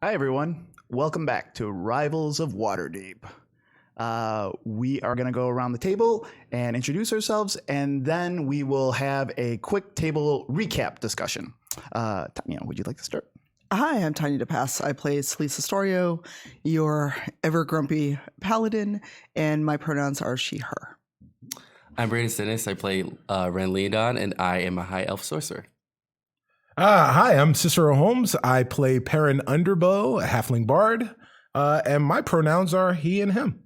Hi, everyone. Welcome back to Rivals of Waterdeep. We are going to go around the table and introduce ourselves, and then we will have a quick table recap discussion. Tanya, would you like to start? Hi, I'm Tanya DePass. I play Celise Astorio, your ever grumpy paladin, and my pronouns are she, her. I'm Brandon Sinnis. I play Ren Leodon, and I am a high elf sorcerer. Hi, I'm Cicero Holmes. I play Perrin Underbow, a halfling bard, and my pronouns are he and him.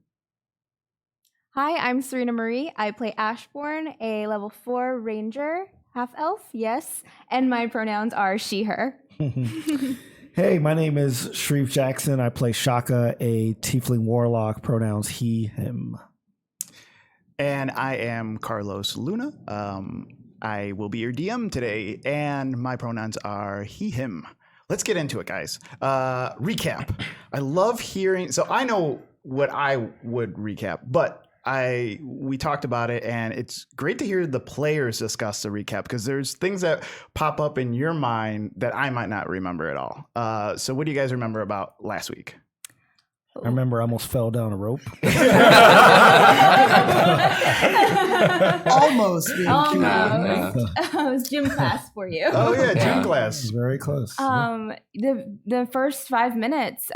Hi, I'm Serena Marie. I play Ashbourne, a level 4 ranger, half elf, yes, and my pronouns are she, her. Hey, my name is Shreve Jackson. I play Shaka, a tiefling warlock, pronouns he, him. And I am Carlos Luna. I will be your DM today, and my pronouns are he, him. Let's get into it, guys. Recap. I love hearing. So I know what I would recap, but we talked about it, and it's great to hear the players discuss the recap because there's things that pop up in your mind that I might not remember at all. So what do you guys remember about last week? I remember I almost fell down a rope. Almost being cute. It was gym class for you. Oh yeah, gym It class. was very close. The first 5 minutes,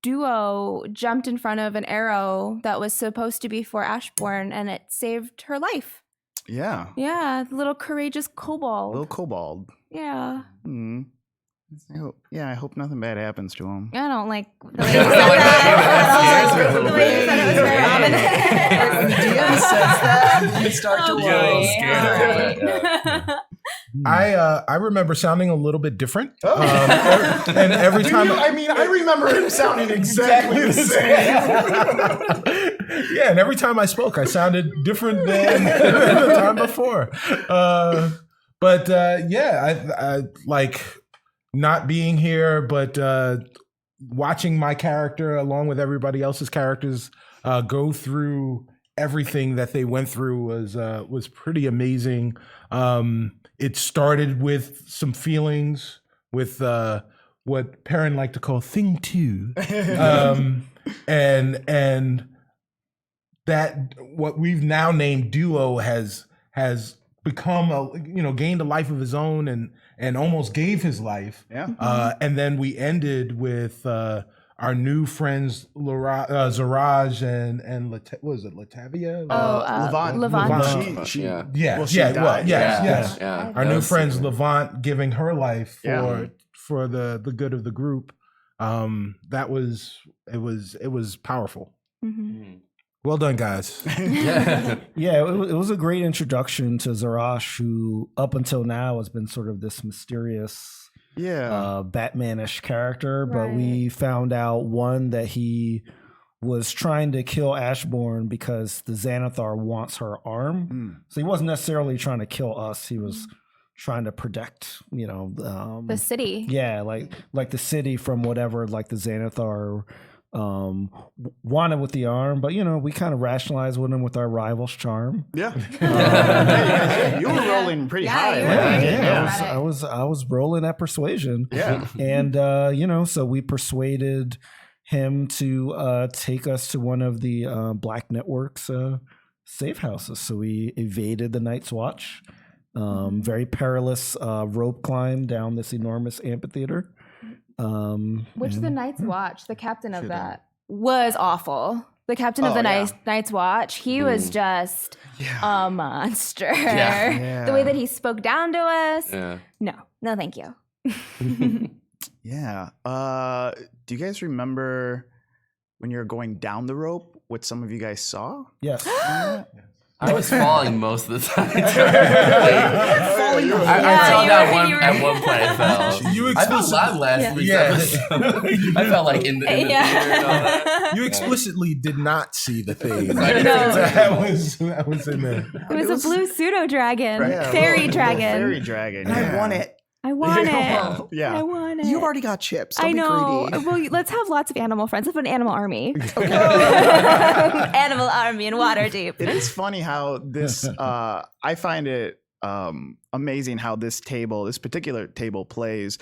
Duo jumped in front of an arrow that was supposed to be for Ashbourne, and it saved her life. Yeah. Yeah, the little courageous kobold. Little kobold. Yeah. Hmm. I hope nothing bad happens to him. I don't like the way you said that. The way you said it was very When the DM says that, you start to worry. I remember sounding a little bit different. Oh. And every time I remember him sounding exactly the same. yeah, and every time I spoke, I sounded different than the time before. I like not being here, but watching my character along with everybody else's characters go through everything that they went through was pretty amazing. It started with some feelings with what Perrin liked to call thing two, and that what we've now named Duo has become gained a life of his own and almost gave his life. Yeah. And then we ended with our new friends Zaraj and what was it, Latavia? Levant. She Yeah. died. Yes. Yeah. Our new friends Levant giving her life Yeah. for the good of the group. It was powerful. Mm-hmm. Well done, guys. Yeah, it was a great introduction to Zarash, who up until now has been sort of this mysterious, Batman-ish character. But we found out, one, that he was trying to kill Ashbourne because the Xanathar wants her arm. So he wasn't necessarily trying to kill us. He was trying to protect, The city. Yeah, like the city from whatever, like the Xanathar wanted with the arm, but we kind of rationalized with him with our rival's charm. Yeah. You were rolling pretty high. I was rolling at persuasion. Yeah. And so we persuaded him to take us to one of the Black Network's safe houses. So we evaded the Night's Watch. Very perilous rope climb down this enormous amphitheater. Which the Night's Watch, the captain of that, was awful. The captain of the Night's Watch, he was just a monster. Yeah. The way that he spoke down to us. Yeah. No, thank you. Yeah. Do you guys remember when you were going down the rope, what some of you guys saw? Yes. I was falling most of the time. Falling I fell down at one point. I fell. I felt live last week's episode. I felt like in the theater and all that. You explicitly did not see the thing. That was in there. It was a blue pseudo dragon, Right, fairy dragon. Fairy dragon. And I want it. I want it. Yeah. I want it. You've already got chips. Don't I know. be greedy. Well, let's have lots of animal friends. Let's have an animal army. Animal army in Waterdeep. It is funny how this, I find it amazing how this particular table plays.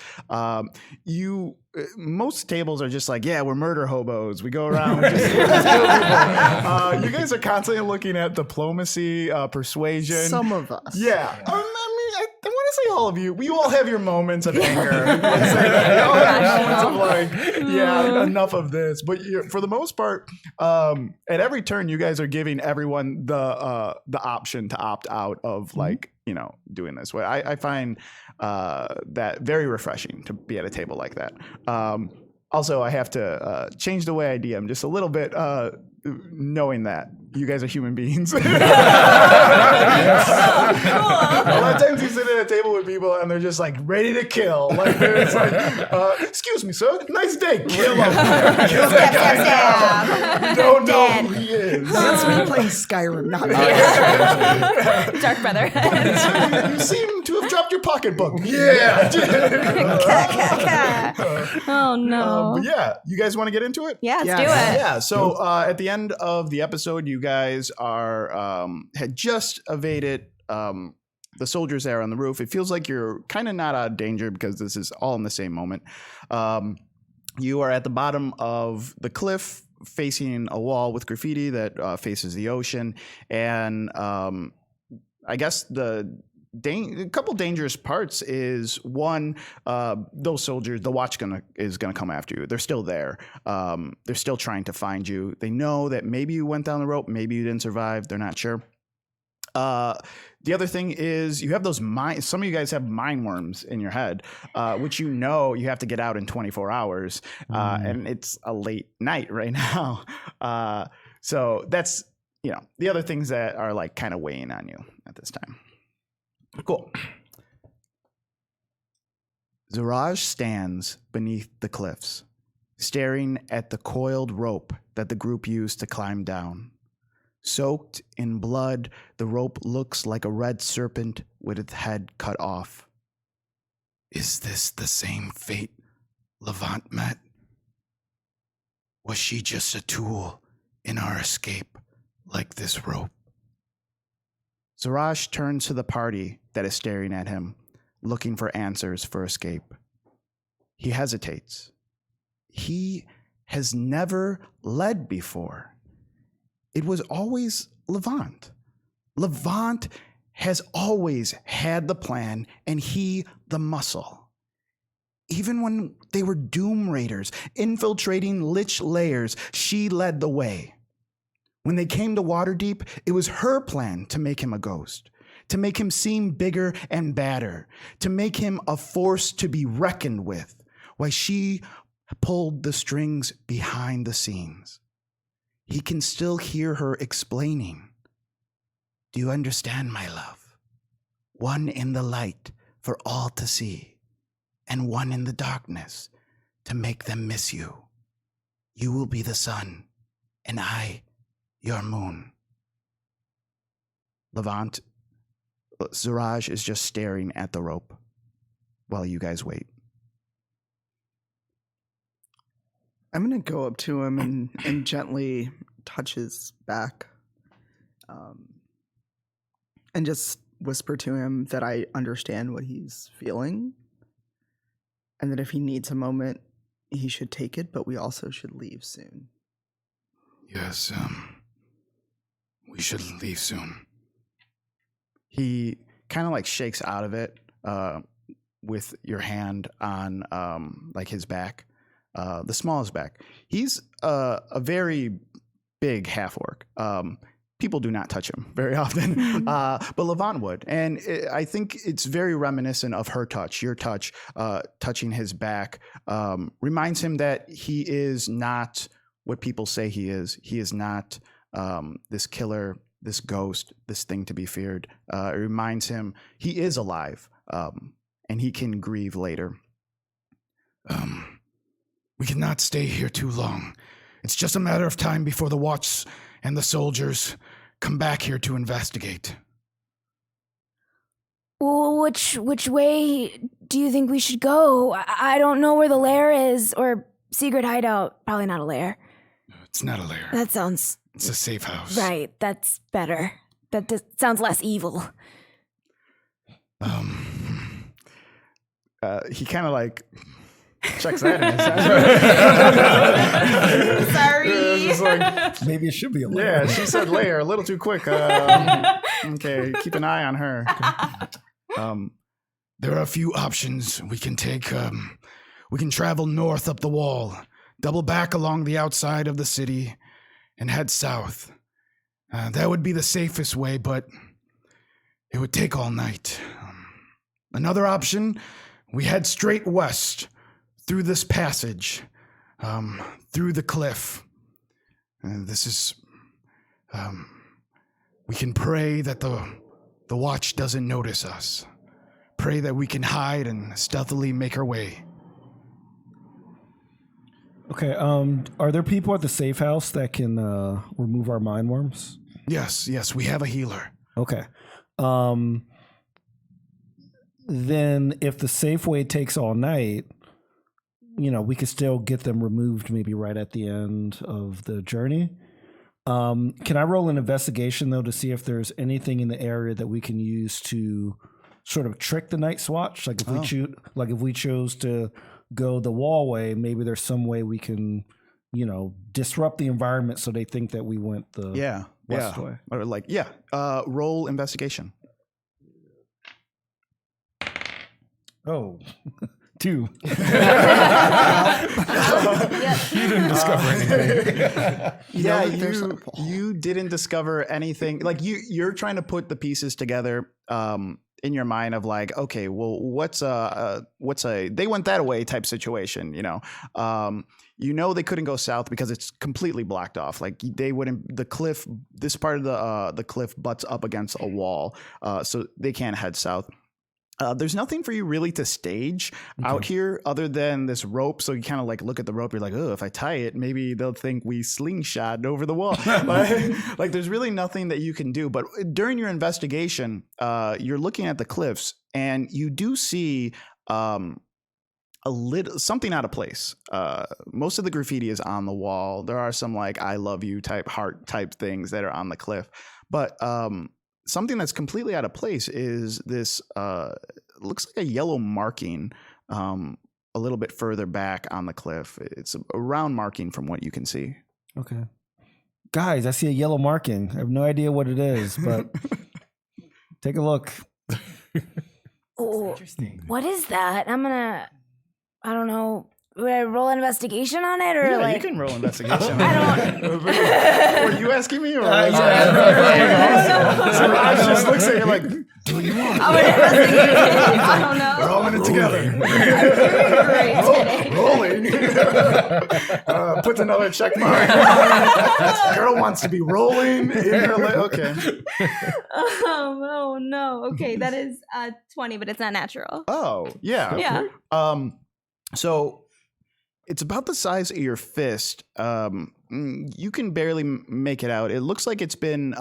Most tables are just like, yeah, we're murder hobos. We go around, we just kill people. You guys are constantly looking at diplomacy, persuasion. Some of us. Yeah. I want to say all of you. We all have your moments of anger. Let's say that. You all have moments of like, yeah, enough of this. But for the most part, at every turn, you guys are giving everyone the option to opt out of like, doing this. I find that very refreshing to be at a table like that. Also, I have to change the way I DM just a little bit, knowing that you guys are human beings. A lot of times you sit at a table with people and they're just like ready to kill. Like they're just like, excuse me, sir, nice day. Kill him. Kill that guy. You don't know who he is. That's me playing Skyrim, not Dark Brother. You seem to have dropped your pocketbook. Yeah. Oh no. But yeah, you guys want to get into it? Yeah, let's do it. Yeah. So at the end of the episode, you guys had just evaded the soldiers there on the roof. It feels like you're kind of not out of danger because this is all in the same moment. You are at the bottom of the cliff, facing a wall with graffiti that faces the ocean, and I guess a couple dangerous parts is one, those soldiers, the watch is gonna come after you. They're still there. They're still trying to find you. They know that maybe you went down the rope, maybe you didn't survive. They're not sure. The other thing is you have those some of you guys have mind worms in your head, which you have to get out in 24 hours. And it's a late night right now. So that's, the other things that are like kind of weighing on you at this time. Cool. Zaraj stands beneath the cliffs, staring at the coiled rope that the group used to climb down. Soaked in blood, the rope looks like a red serpent with its head cut off. Is this the same fate Levant met? Was she just a tool in our escape like this rope? Zaraj turns to the party that is staring at him, looking for answers for escape. He hesitates. He has never led before. It was always Levant. Levant has always had the plan and he the muscle. Even when they were Doom Raiders infiltrating Lich Lairs, she led the way. When they came to Waterdeep, it was her plan to make him a ghost, to make him seem bigger and badder, to make him a force to be reckoned with, while she pulled the strings behind the scenes. He can still hear her explaining. Do you understand, my love? One in the light for all to see, and one in the darkness to make them miss you. You will be the sun, and I, your moon. Zaraj is just staring at the rope while you guys wait. I'm going to go up to him and gently touch his back and just whisper to him that I understand what he's feeling and that if he needs a moment, he should take it, but we also should leave soon. Yes, we should leave soon. He kind of like shakes out of it with your hand on like his back. The smallest back. He's a very big half-orc. People do not touch him very often, but Levant would. And I think it's very reminiscent of her touch, your touch, touching his back, reminds him that he is not what people say he is. He is not this killer, this ghost, this thing to be feared. It reminds him he is alive, and he can grieve later. We cannot stay here too long. It's just a matter of time before the watch and the soldiers come back here to investigate. Which way do you think we should go? I don't know where the lair is, or secret hideout. Probably not a lair. It's not a lair. That sounds... It's a safe house. Right, that's better. That sounds less evil. He kind of like checks that in his head. Sorry. Maybe it should be a layer. Yeah, she said layer a little too quick. Okay, keep an eye on her. There are a few options we can take. We can travel north up the wall, double back along the outside of the city, and head south. That would be the safest way, but it would take all night. Another option, we head straight west through this passage, through the cliff. This is... we can pray that the watch doesn't notice us. Pray that we can hide and stealthily make our way. Okay, are there people at the safe house that can remove our mind worms? Yes, we have a healer. Okay. Then if the safe way takes all night, we could still get them removed maybe right at the end of the journey. Can I roll an investigation, though, to see if there's anything in the area that we can use to sort of trick the Night's Watch? Like if we chose to go the wall way, maybe there's some way we can, disrupt the environment so they think that we went the west way. Or roll investigation. Oh, 2. You didn't discover anything. You didn't discover anything. Like you're trying to put the pieces together in your mind of like, okay, well, what's a they went that way type situation, they couldn't go south because it's completely blocked off. Like they wouldn't. The cliff, this part of the cliff butts up against a wall, so they can't head south. There's nothing for you really to stage out here other than this rope. So you kind of like look at the rope. You're like, oh, if I tie it, maybe they'll think we slingshot over the wall. Like there's really nothing that you can do. But during your investigation, you're looking at the cliffs and you do see something out of place. Most of the graffiti is on the wall. There are some like I love you type heart type things that are on the cliff. But something that's completely out of place is this looks like a yellow marking a little bit further back on the cliff. It's a round marking from what you can see. Okay. Guys, I see a yellow marking. I have no idea what it is, but take a look. Oh, what is that? I don't know. Would I roll an investigation on it, or you can roll investigation. I don't. Were you asking me, or so Raj just looks at you like, "Do you want?" I don't know. We're all in it together. Rolling. Puts another check mark. This girl wants to be rolling in her life. Okay. Oh no. Okay, that is 20, but it's not natural. Oh yeah. Yeah. So. It's about the size of your fist. You can barely make it out. It looks like it's been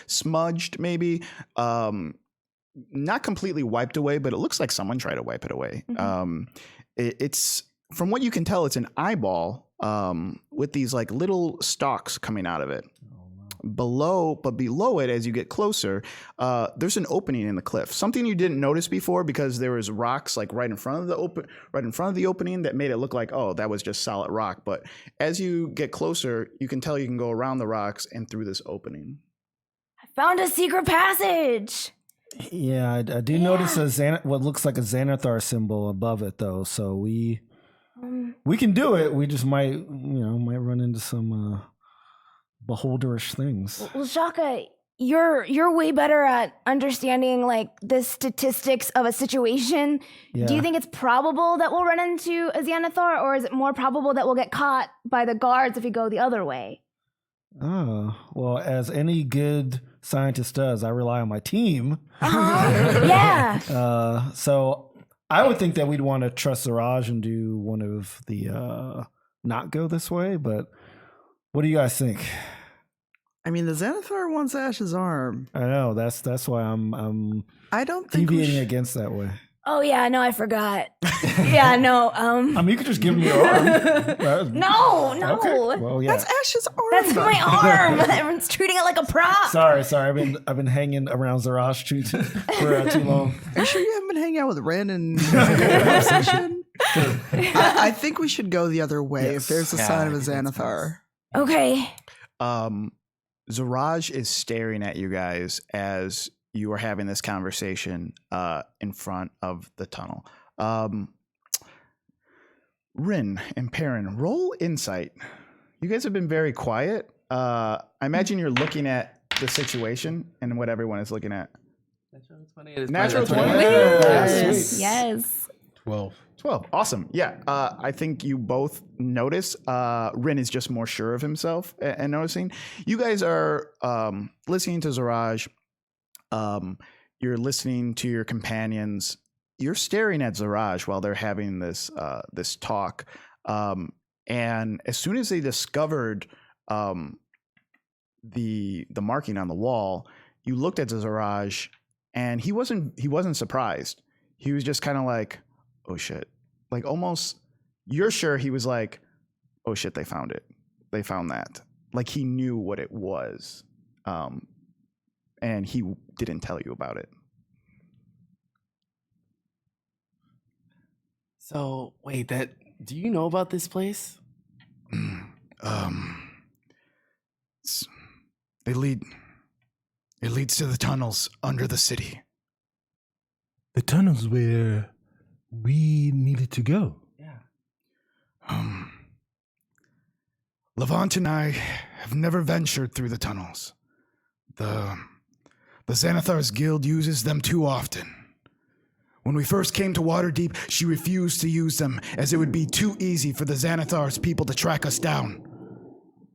smudged, maybe. Not completely wiped away, but it looks like someone tried to wipe it away. Mm-hmm. It's from what you can tell, it's an eyeball with these like little stalks coming out of it. Below it, as you get closer, there's an opening in the cliff. Something you didn't notice before because there was rocks like right in front of the opening that made it look like, oh, that was just solid rock. But as you get closer, you can tell you can go around the rocks and through this opening. I found a secret passage. Yeah, I do notice what looks like a Xanathar symbol above it, though. So we can do it. We just might run into some beholderish things. Well, Shaka, you're way better at understanding like the statistics of a situation. Yeah. Do you think it's probable that we'll run into a Xanathar, or is it more probable that we'll get caught by the guards if we go the other way? Oh, well, as any good scientist does, I rely on my team. Yeah. So I would think that we'd want to trust Siraj and do one of the not go this way, but what do you guys think? I mean, the Xanathar wants Ash's arm. I know that's why I'm I don't think deviating against that way. Oh yeah, no, I forgot. Yeah, no. I mean, you could just give me your arm. No. Okay. Well, yeah. That's Ash's arm. That's my arm. Everyone's treating it like a prop. Sorry. I've been hanging around Zarash for too long. Are you sure you haven't been hanging out with Ren and conversation? I think we should go the other way if there's a sign of a Xanathar. Okay. Zaraj is staring at you guys as you are having this conversation in front of the tunnel. Rin and Perrin, roll insight. You guys have been very quiet. I imagine you're looking at the situation and what everyone is looking at. Natural 20. Yes. 12. 12. Awesome. Yeah. I think you both notice Rin is just more sure of himself and noticing. You guys are listening to Zaraj. You're listening to your companions. You're staring at Zaraj while they're having this talk. And as soon as they discovered the marking on the wall, you looked at Zaraj, and he wasn't surprised. He was just kind of like, oh shit. Like almost, you're sure he was like, oh shit, they found it. They found that. Like he knew what it was. And he didn't tell you about it. So wait, do you know about this place? It leads to the tunnels under the city. The tunnels where we needed to go. Yeah. Levant and I have never ventured through the tunnels. The Xanathar's guild uses them too often. When we first came to Waterdeep, she refused to use them as it would be too easy for the Xanathar's people to track us down.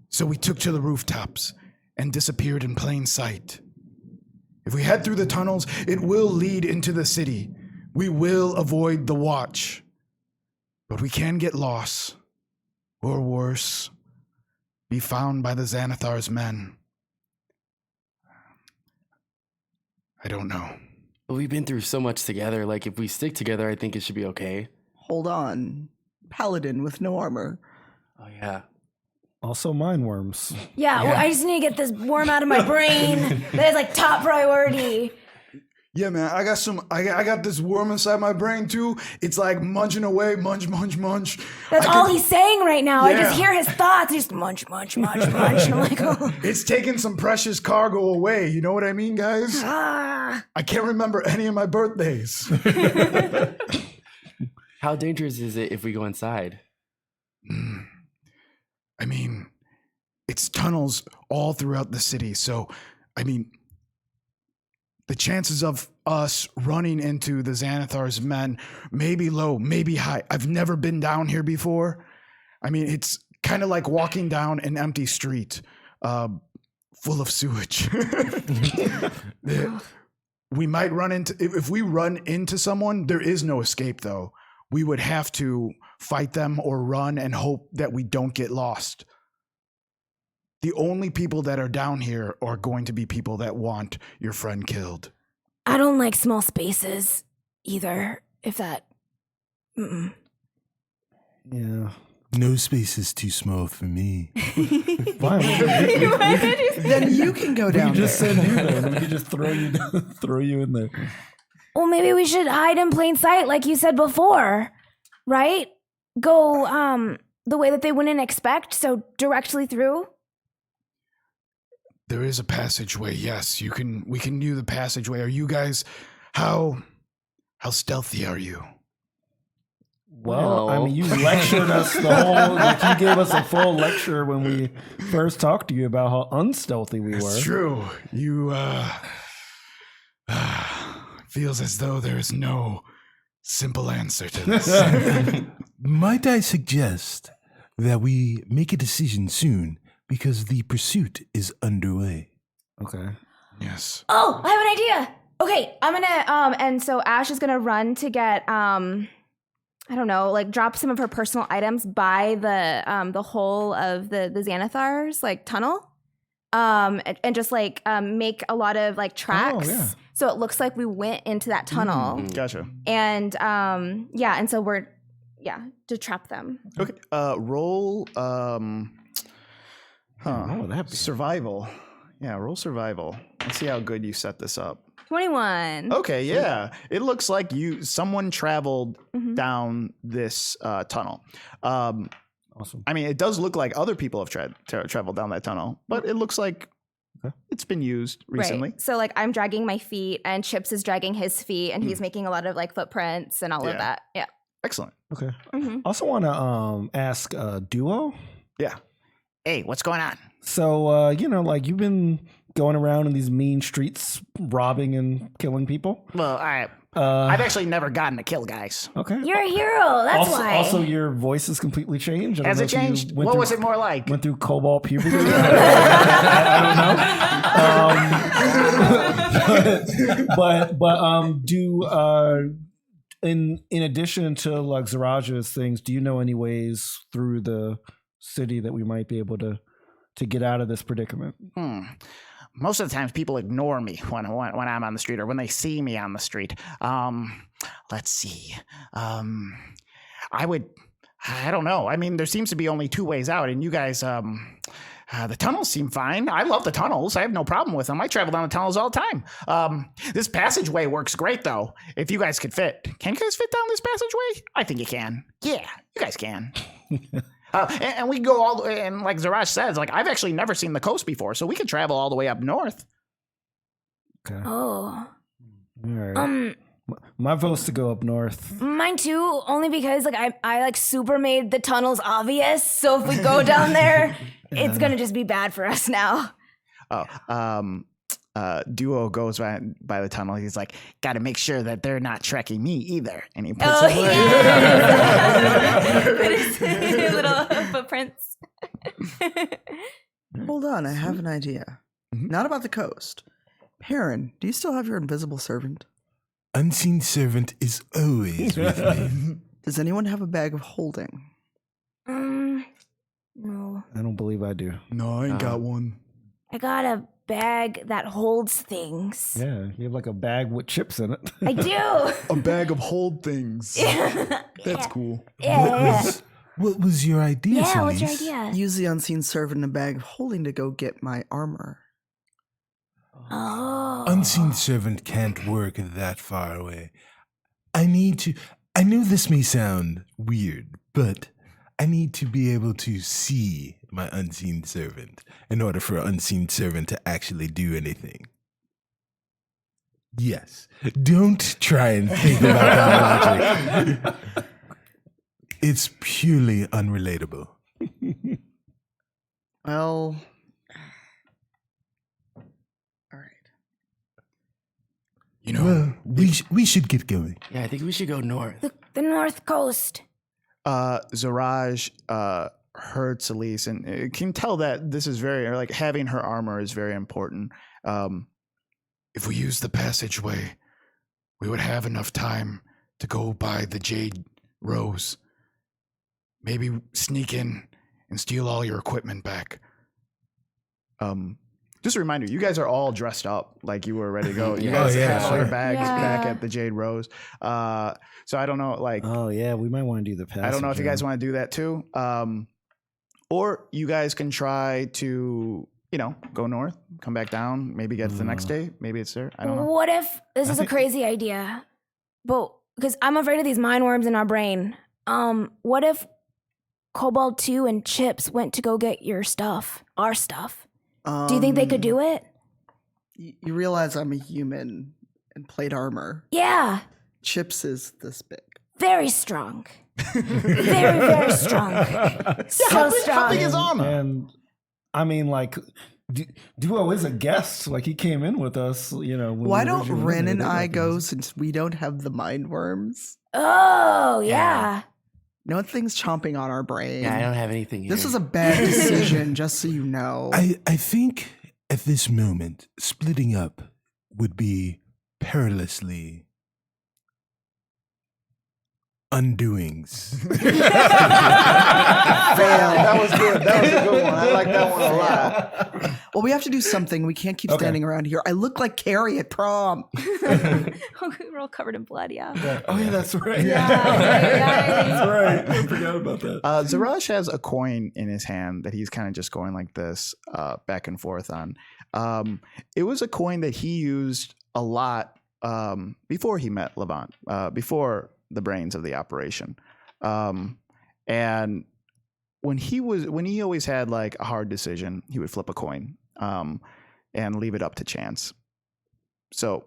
So we took to the rooftops and disappeared in plain sight. If we head through the tunnels, it will lead into the city. We will avoid the watch. But we can get lost, or worse, be found by the Xanathar's men. I don't know. But we've been through so much together. Like, if we stick together, I think it should be okay. Hold on. Paladin with no armor. Oh, yeah. Also mind worms. Yeah, well, I just need to get this worm out of my brain. That is like top priority. Yeah, man, I got this worm inside my brain too. It's like munching away, munch. That's all he's saying right now. Yeah. I just hear his thoughts. He's just munch. And I'm like, oh. It's taking some precious cargo away. You know what I mean, guys? I can't remember any of my birthdays. How dangerous is it if we go inside? I mean, it's tunnels all throughout the city. So, I mean, the chances of us running into the Xanathar's men may be low, may be high. I've never been down here before. I mean, it's kind of like walking down an empty street full of sewage. We might run into, if we run into someone, there is no escape though. We would have to fight them or run and hope that we don't get lost. The only people that are down here are going to be people that want your friend killed. I don't like small spaces either, if that... Mm-mm. Yeah. No space is too small for me. Then you can go down there. We just send you there. We can just throw you in there. Well, maybe we should hide in plain sight, like you said before, right? Go the way that they wouldn't expect, so directly through. There is a passageway, yes. We can do the passageway. Are you guys, how stealthy are you? Well, I mean, you lectured us the whole, like you gave us a full lecture when we first talked to you about how unstealthy we were. It's true. You, feels as though there is no simple answer to this. Might I suggest that we make a decision soon because the pursuit is underway? Okay. Yes. Oh, I have an idea. Okay, I'm gonna and so Ash is gonna run to get I don't know, like drop some of her personal items by the hole of the Xanathar's like tunnel. And just like make a lot of like tracks So it looks like we went into that tunnel. Gotcha. And and so we're to trap them. Okay. Roll survival. Yeah, roll survival. Let's see how good you set this up. 21. Okay, yeah. It looks like someone traveled down this tunnel. Awesome. I mean, it does look like other people have traveled down that tunnel, but it looks like it's been used recently. Right. So like I'm dragging my feet and Chips is dragging his feet and he's making a lot of like footprints and all of that. Yeah. Excellent. Okay. Also want to ask Duo. Yeah. Hey, what's going on? So like you've been going around in these mean streets, robbing and killing people. Well, I've actually never gotten to kill guys. Okay. You're a hero. That's why. Also, your voice has completely changed. Has it changed? What was it more like? Went through cobalt puberty. I don't know. But in addition to like Zaraj's things, do you know any ways through the city that we might be able to get out of this predicament? Most of the times people ignore me when I'm on the street or when they see me on the street. Let's see. I don't know. I mean, there seems to be only two ways out, and you guys, the tunnels seem fine. I love the tunnels. I have no problem with them. I travel down the tunnels all the time. This passageway works great, though, if you guys could fit. Can you guys fit down this passageway? I think you can. Yeah, you guys can. And we go all the way, and like Zaraj says, like I've actually never seen the coast before, so we could travel all the way up north. Okay. Oh. All right. My vote's to go up north. Mine too, only because like I like super made the tunnels obvious. So if we go down there, it's gonna just be bad for us now. Duo goes by the tunnel. He's like, got to make sure that they're not tracking me either. And he puts little footprints. Hold on, I have an idea. Not about the coast. Perrin, do you still have your invisible servant? Unseen servant is always with me. Does anyone have a bag of holding? No. I don't believe I do. No, I ain't got one. I got a bag that holds things. Yeah, you have like a bag with chips in it. I do. A bag of hold things. That's cool. What was your idea, Yeah, what's your Celeste? idea? Use the unseen servant in a bag of holding to go get my armor. Oh. Unseen servant can't work that far away. I know this may sound weird, but I need to be able to see my unseen servant in order for an unseen servant to actually do anything. Yes. Don't try and think about that logic. It's purely unrelatable. Well, all right. You know, Well, we should get going. Yeah, I think we should go north. The North Coast. Zaraj heard Celeste and can tell that this is very, like, having her armor is very important. If we use the passageway, we would have enough time to go by the Jade Rose. Maybe sneak in and steal all your equipment back. Just a reminder, you guys are all dressed up like you were ready to go. You guys have all your bags back at the Jade Rose. So I don't know, like... Oh, yeah, we might want to do the passage. I don't know if you guys want to do that too. Or you guys can try to, go north, come back down, maybe get to the next day. Maybe it's there. I don't know. What if this is a crazy idea? But because I'm afraid of these mind worms in our brain. What if Cobalt 2 and Chips went to go get your stuff, our stuff? Do you think they could do it? You realize I'm a human and plate armor. Yeah. Chips is this big. Very strong. Very, very strong. So strong. How big is armor? And I mean, like, Duo is a guest. Like, he came in with us, when Why we don't originally Ren and did I that. go since we don't have the mind worms? Oh, yeah. No thing's chomping on our brain. Yeah, I don't have anything here. This is a bad decision, just so you know. I think at this moment, splitting up would be perilously undoings. Fail. That was good. That was a good one. I like that one a lot. Well, we have to do something. We can't keep standing around here. I look like Carrie at prom. We're all covered in blood, yeah. Oh yeah, that's right. That's right. I forgot about that. Zarash has a coin in his hand that he's kind of just going like this back and forth on. It was a coin that he used a lot before he met Levant, before the brains of the operation. And when he always had like a hard decision, he would flip a coin and leave it up to chance. So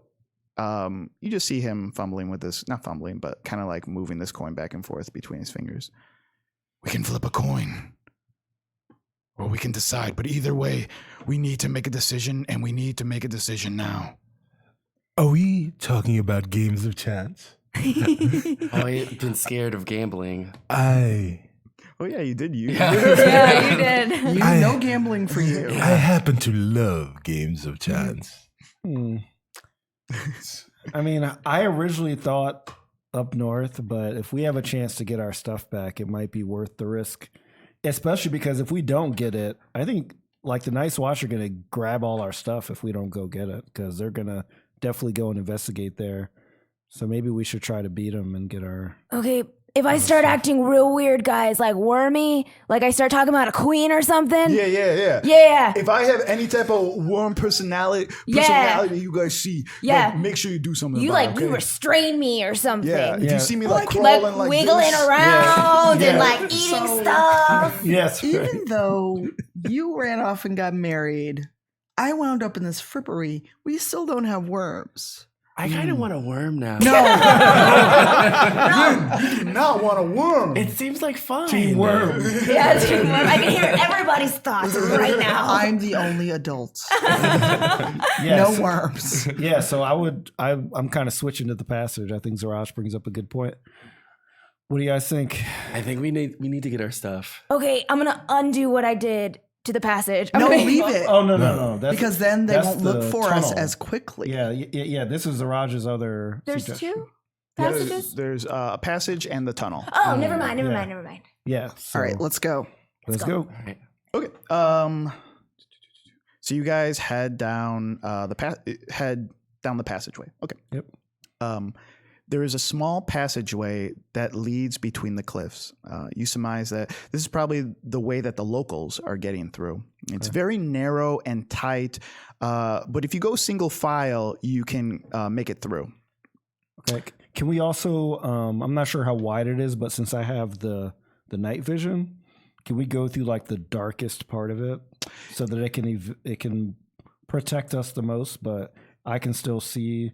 you just see him fumbling with this, not fumbling, but kind of like moving this coin back and forth between his fingers. We can flip a coin, or we can decide. But either way, we need to make a decision, and we need to make a decision now. Are we talking about games of chance? I've been scared of gambling. Oh yeah, you did. Yeah, you did. No gambling for you. I happen to love games of chance. I mean, I originally thought up north, but if we have a chance to get our stuff back, it might be worth the risk. Especially because if we don't get it, I think like the Night's Watch are going to grab all our stuff if we don't go get it, because they're going to definitely go and investigate there. So maybe we should try to beat them and get our... Okay, if I start acting real weird, guys, like wormy, like I start talking about a queen or something. Yeah. If I have any type of worm personality you guys see, like, make sure you do something you about it, you restrain me or something. Yeah, if you see me like crawling like wiggling this, around and like eating stuff. Yes. Even though you ran off and got married, I wound up in this frippery. We still don't have worms. I kind of want a worm now. No. You do not want a worm. It seems like fun. Team worm. Yeah, team worm. I can hear everybody's thoughts right now. I'm the only adult. Yes. No worms. Yeah, so I'm kind of switching to the passage. I think Zarash brings up a good point. What do you guys think? I think we need to get our stuff. Okay, I'm gonna undo what I did to the passage. Leave it. Oh no! Because then they won't look for us tunnel. as quickly. Yeah. This is Zaraj's other. There's suggestion. two passages? There's a passage and the tunnel. Oh, never mind. Yeah. So, All right, let's go. Let's go. All right. Okay. So you guys head down the passageway. Okay. Yep. There is a small passageway that leads between the cliffs. You surmise that this is probably the way that the locals are getting through. It's very narrow and tight, but if you go single file, you can make it through. Okay. Can we also? I'm not sure how wide it is, but since I have the night vision, can we go through like the darkest part of it so that it can protect us the most, but I can still see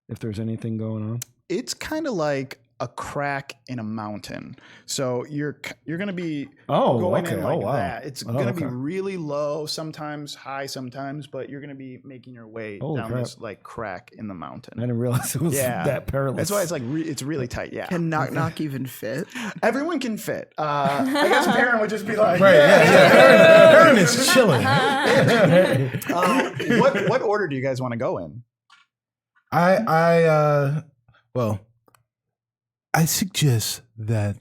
if there's anything going on? It's kind of like a crack in a mountain. So you're going to be going in like that. It's going to be really low, sometimes high, sometimes, but you're going to be making your way down this like crack in the mountain. I didn't realize it was that perilous. That's why it's like it's really tight. Yeah. Can knock even fit? Everyone can fit. I guess Perrin would just be like, Perrin is chilling. What order do you guys want to go in? I suggest that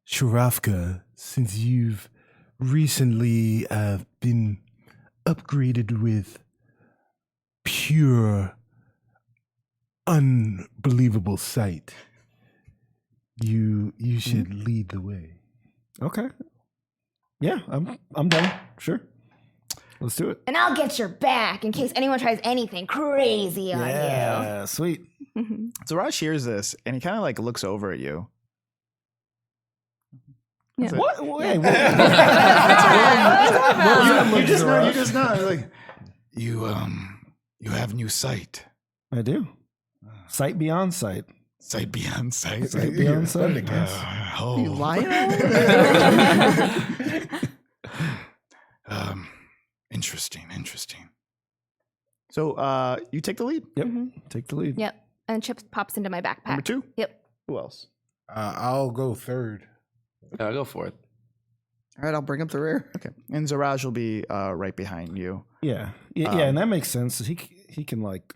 Sharafka, since you've recently been upgraded with pure, unbelievable sight, you should lead the way. Okay. Yeah, I'm done. Sure. Let's do it. And I'll get your back in case anyone tries anything crazy on you. Yeah, sweet. Zarash hears this and he kind of like looks over at you. Yeah. What? Wait, You just know. Like, you have new sight. I do. Sight beyond sight. Sight beyond sight. Sight beyond sight, I guess. You lying? Interesting. So you take the lead. Yep. Take the lead. Yep. And Chip pops into my backpack. Number 2? Yep. Who else? I'll go third. I'll go for it. All right, I'll bring up the rear. Okay. And Zaraj will be right behind you. Yeah, and that makes sense. He can like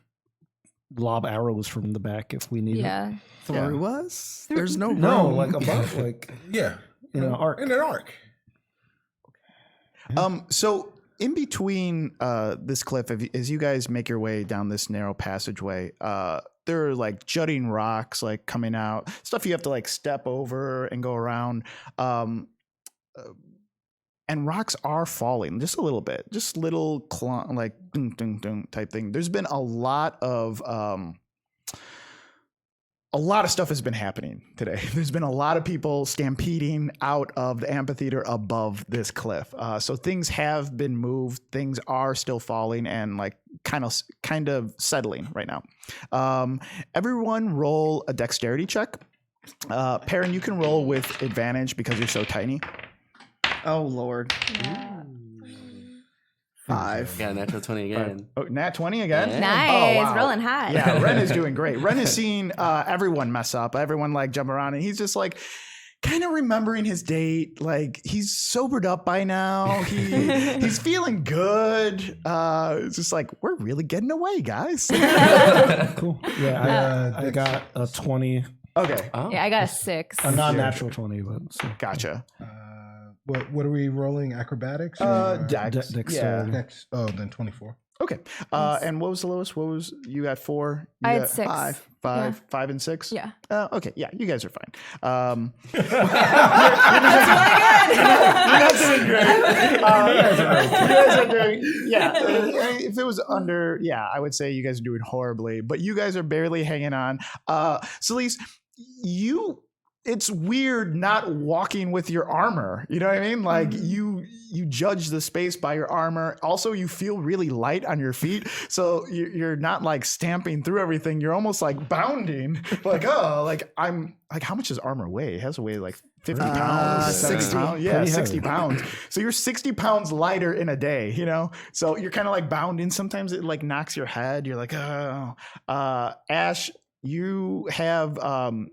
lob arrows from the back if we need it. Yeah. Through us? There's no room. No, like above, like Yeah. in an arc. In an arc. So in between this cliff, as you guys make your way down this narrow passageway, there are like jutting rocks like coming out, stuff you have to like step over and go around. And rocks are falling just a little bit, just little like ding, ding, ding type thing. There's been a lot of stuff has been happening today. There's been a lot of people stampeding out of the amphitheater above this cliff. So things have been moved. Things are still falling and like kind of settling right now. Everyone roll a dexterity check. Perrin, you can roll with advantage because you're so tiny. Oh, Lord. Yeah. 5. Got a natural 20 again. Oh, nat 20 again? Yeah. Nice, Oh, wow. rolling high. Yeah, Ren is doing great. Ren is seeing everyone mess up, everyone like jump around, and he's just like kind of remembering his date. Like he's sobered up by now. He's feeling good. It's just like we're really getting away, guys. Cool. Yeah, I got a 20. Okay. Oh. Yeah, I got a 6. A non-natural 20, but so. Gotcha. What are we rolling? Acrobatics? Dex. Dexterity. Dex. Oh, then 24. Okay. And what was the lowest? What was you at 4? You I had got 6. 5. Yeah. 5 and 6? Yeah. Okay. Yeah, you guys are fine. That's You're not doing great. You guys are doing, yeah. If it was under, yeah, I would say you guys are doing horribly, but you guys are barely hanging on. Celeste, it's weird not walking with your armor. You know what I mean? Like you judge the space by your armor. Also, you feel really light on your feet. So you're not like stamping through everything. You're almost like bounding. Like, I'm like, how much does armor weigh? It has to weigh like 50 pounds, 60 pounds. Yeah, Pretty 60 heavy. pounds. So you're 60 pounds lighter in a day, you know? So you're kind of like bounding. Sometimes it like knocks your head. You're like, oh. Ash, you have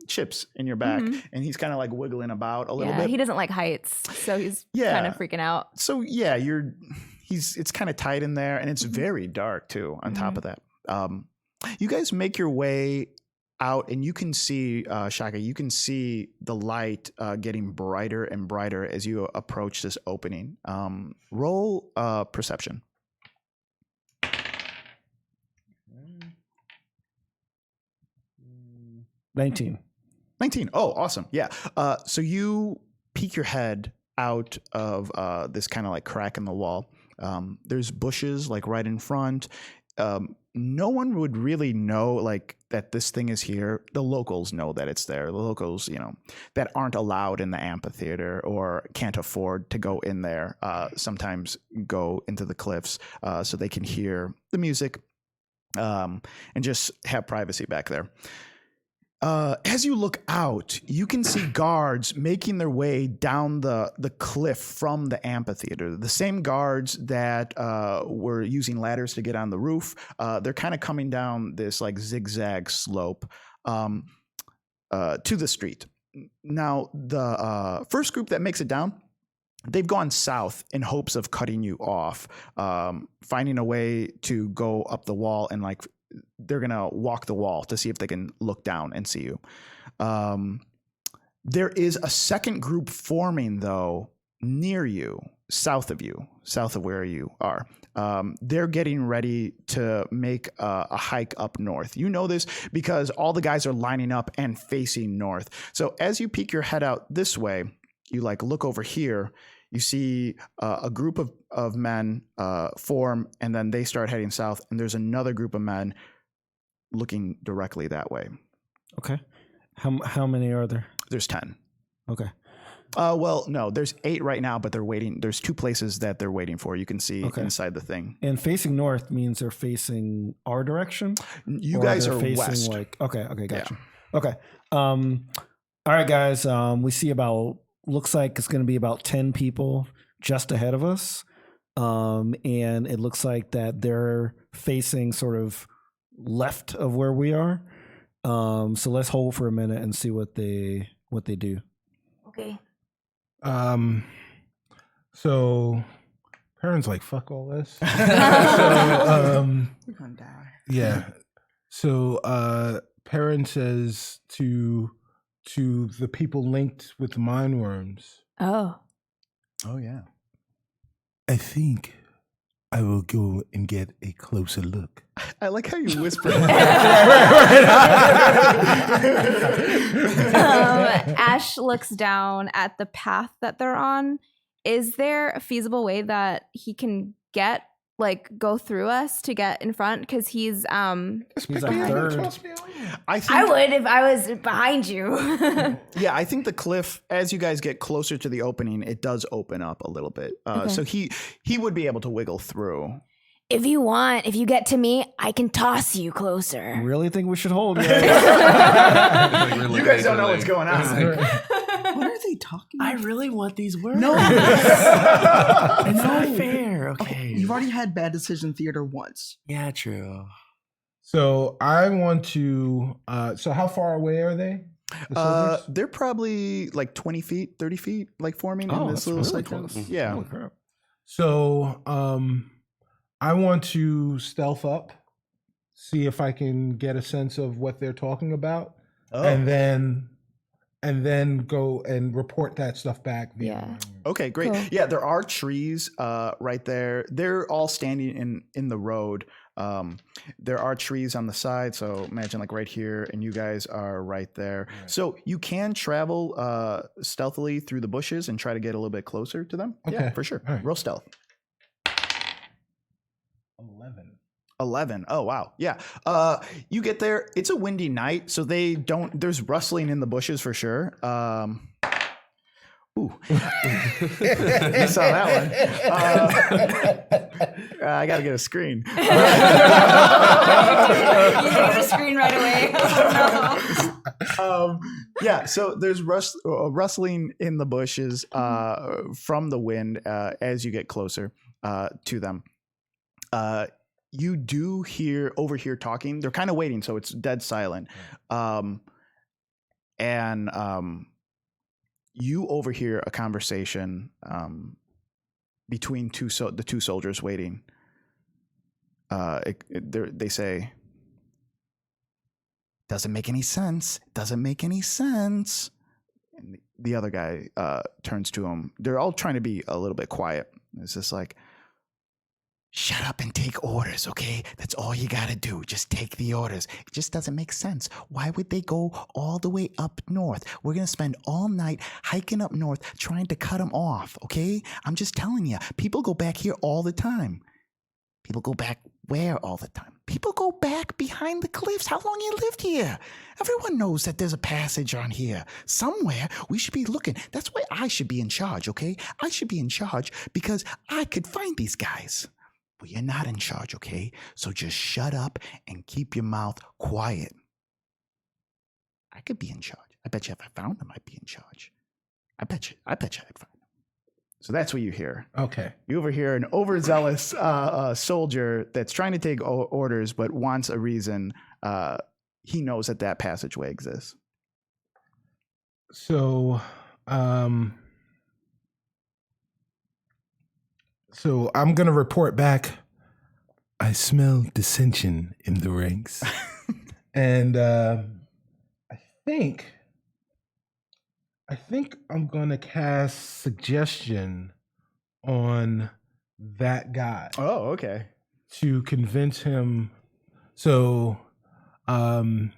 chips in your back, and he's kind of like wiggling about a little bit. He doesn't like heights, so he's Yeah. kind of freaking out. So yeah, it's kind of tight in there, and it's very dark too. On top of that, you guys make your way out, and you can see Shaka. You can see the light getting brighter and brighter as you approach this opening. Roll perception. 19. 19. Oh, awesome. Yeah. So you peek your head out of this kind of like crack in the wall. There's bushes like right in front. No one would really know like that this thing is here. The locals know that it's there. The locals, that aren't allowed in the amphitheater or can't afford to go in there, sometimes go into the cliffs so they can hear the music and just have privacy back there. As you look out, you can see guards making their way down the cliff from the amphitheater. The same guards that were using ladders to get on the roof. They're kind of coming down this like zigzag slope to the street. Now, the first group that makes it down, they've gone south in hopes of cutting you off, finding a way to go up the wall and like they're going to walk the wall to see if they can look down and see you. There is a second group forming, though, near you, south of where you are. They're getting ready to make a hike up north. You know this because all the guys are lining up and facing north. So as you peek your head out this way, you like look over here, you see a group of men form, and then they start heading south, and there's another group of men looking directly that way. Okay. How many are there? There's 10. Okay. Well, no, there's 8 right now, but they're waiting. There's 2 places that they're waiting for. You can see inside the thing. And facing north means they're facing our direction? You guys are facing west. Okay, gotcha. Yeah. Okay. All right, guys. We see looks like it's going to be about 10 people just ahead of us. And it looks like that they're facing sort of left of where we are. So let's hold for a minute and see what they do. Okay. So Perrin's like, fuck all this. So, We're gonna die. yeah. So Perrin says to the people linked with the mind worms, Oh. Oh, yeah. I think I will go and get a closer look. I like how you whisper. Ash looks down at the path that they're on. Is there a feasible way that he can go through us to get in front? Because he's a third. I would if I was behind you. Yeah, I think the cliff, as you guys get closer to the opening, it does open up a little bit. So he would be able to wiggle through. If you want, if you get to me, I can toss you closer. Really think we should hold you? You guys don't know what's going on. What are they talking about? I really want these words. No. It's not fair. Okay. You've already had bad decision theater once. Yeah, true. So I want to. So how far away are they? They're probably like 20 feet, 30 feet, like forming in this little cycle. Yeah. Holy crap. So I want to stealth up, see if I can get a sense of what they're talking about, and then go and report that stuff back. Okay, great. Cool. Yeah, there are trees right there. They're all standing in the road. There are trees on the side, so imagine like right here, and you guys are right there. Right. So you can travel stealthily through the bushes and try to get a little bit closer to them. Okay. Yeah, for sure. Right. Roll stealth. 11. Oh, wow. Yeah. You get there. It's a windy night, so there's rustling in the bushes for sure. Ooh. You saw that one. I got to get a screen. You get a screen right away. Yeah, so there's rustling in the bushes from the wind as you get closer to them. You do overhear talking. They're kind of waiting, so it's dead silent. You overhear a conversation between the two soldiers waiting. They say, "Doesn't make any sense. Doesn't make any sense." And the other guy turns to him. They're all trying to be a little bit quiet. It's just like, "Shut up and take orders, okay? That's all you gotta do. Just take the orders. It just doesn't make sense. Why would they go all the way up north? We're gonna spend all night hiking up north trying to cut them off, okay? I'm just telling you, people go back here all the time." People go back where all the time? People go back behind the cliffs. How long you lived here? Everyone knows that there's a passage on here. Somewhere we should be looking. That's why I should be in charge, okay? I should be in charge because I could find these guys. Well, you're not in charge, okay? So just shut up and keep your mouth quiet. I could be in charge. I bet you if I found them, I'd be in charge. I bet you I'd find them. So that's what you hear. Okay. You overhear an overzealous soldier that's trying to take orders but wants a reason. He knows that passageway exists. So I'm going to report back. I smell dissension in the ranks. And I think I'm going to cast suggestion on that guy. Oh, okay. To convince him. So to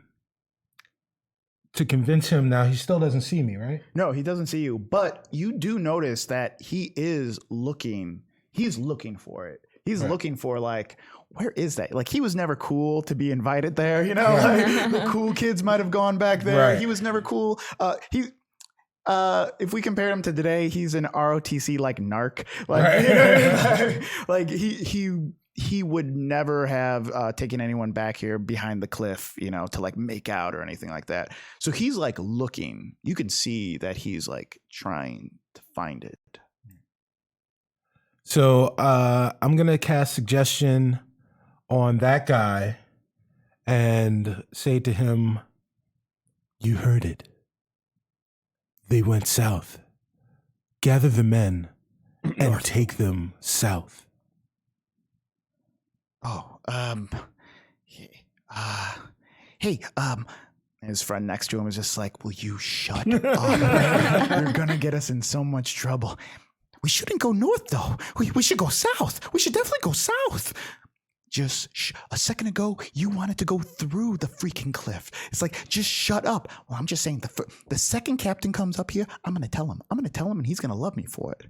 convince him now, he still doesn't see me, right? No, he doesn't see you. But you do notice that he is looking. He's looking for it. He's looking for, like, where is that? Like, he was never cool to be invited there, you know? Like, the cool kids might have gone back there. Right. He was never cool. If we compared him to today, he's an ROTC like narc. Like, you know, like he would never have taken anyone back here behind the cliff, you know, to like make out or anything like that. So he's like looking. You can see that he's like trying to find it. So I'm going to cast suggestion on that guy and say to him, "You heard it. They went south. Gather the men and take them south." Oh, hey, his friend next to him is just like, "Will you shut up? You're going to get us in so much trouble." We shouldn't go north, though. We should go south. We should definitely go south. Just a second ago, you wanted to go through the freaking cliff. It's like, just shut up. Well, I'm just saying, the second captain comes up here, I'm going to tell him. I'm going to tell him, and he's going to love me for it.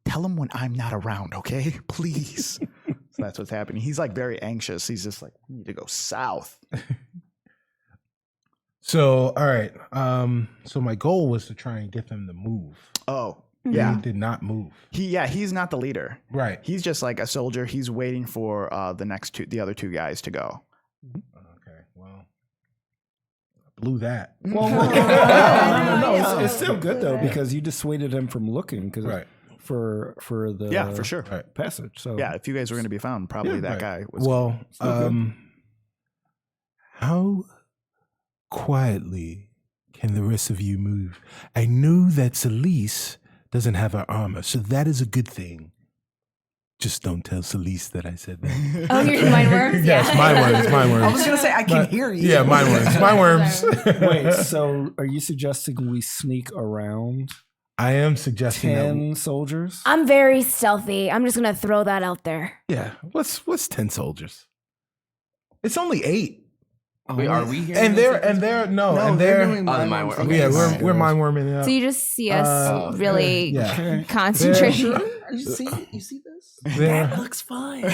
Tell him when I'm not around, okay? Please. So that's what's happening. He's like very anxious. He's just like, we need to go south. So, all right. So my goal was to try and get them to move. Oh, yeah. They did not move. He's not the leader. Right. He's just like a soldier. He's waiting for the other two guys to go. Okay. Well, I blew that. No. It's still good though because you dissuaded him from looking. Right. For the For sure. Right. passage. So Yeah, if you guys were going to be found, probably that guy was. Well, how quietly can the rest of you move? I know that Celise doesn't have her armor, so that is a good thing. Just don't tell Celise that I said that. Oh, you're mind worms? Yes, mind worms. I was gonna say I can hear you. Yeah, mind worms. Mind worms. wait, so are you suggesting we sneak around I am suggesting 10 soldiers? I'm very stealthy. I'm just gonna throw that out there. Yeah. What's 10 soldiers? It's only 8. Wait, are we here? And they're doing mind mind worms. worms. Okay. yeah, we're mind worming it up. So you just see us really yeah. concentrating. You see this? They're- That looks fine.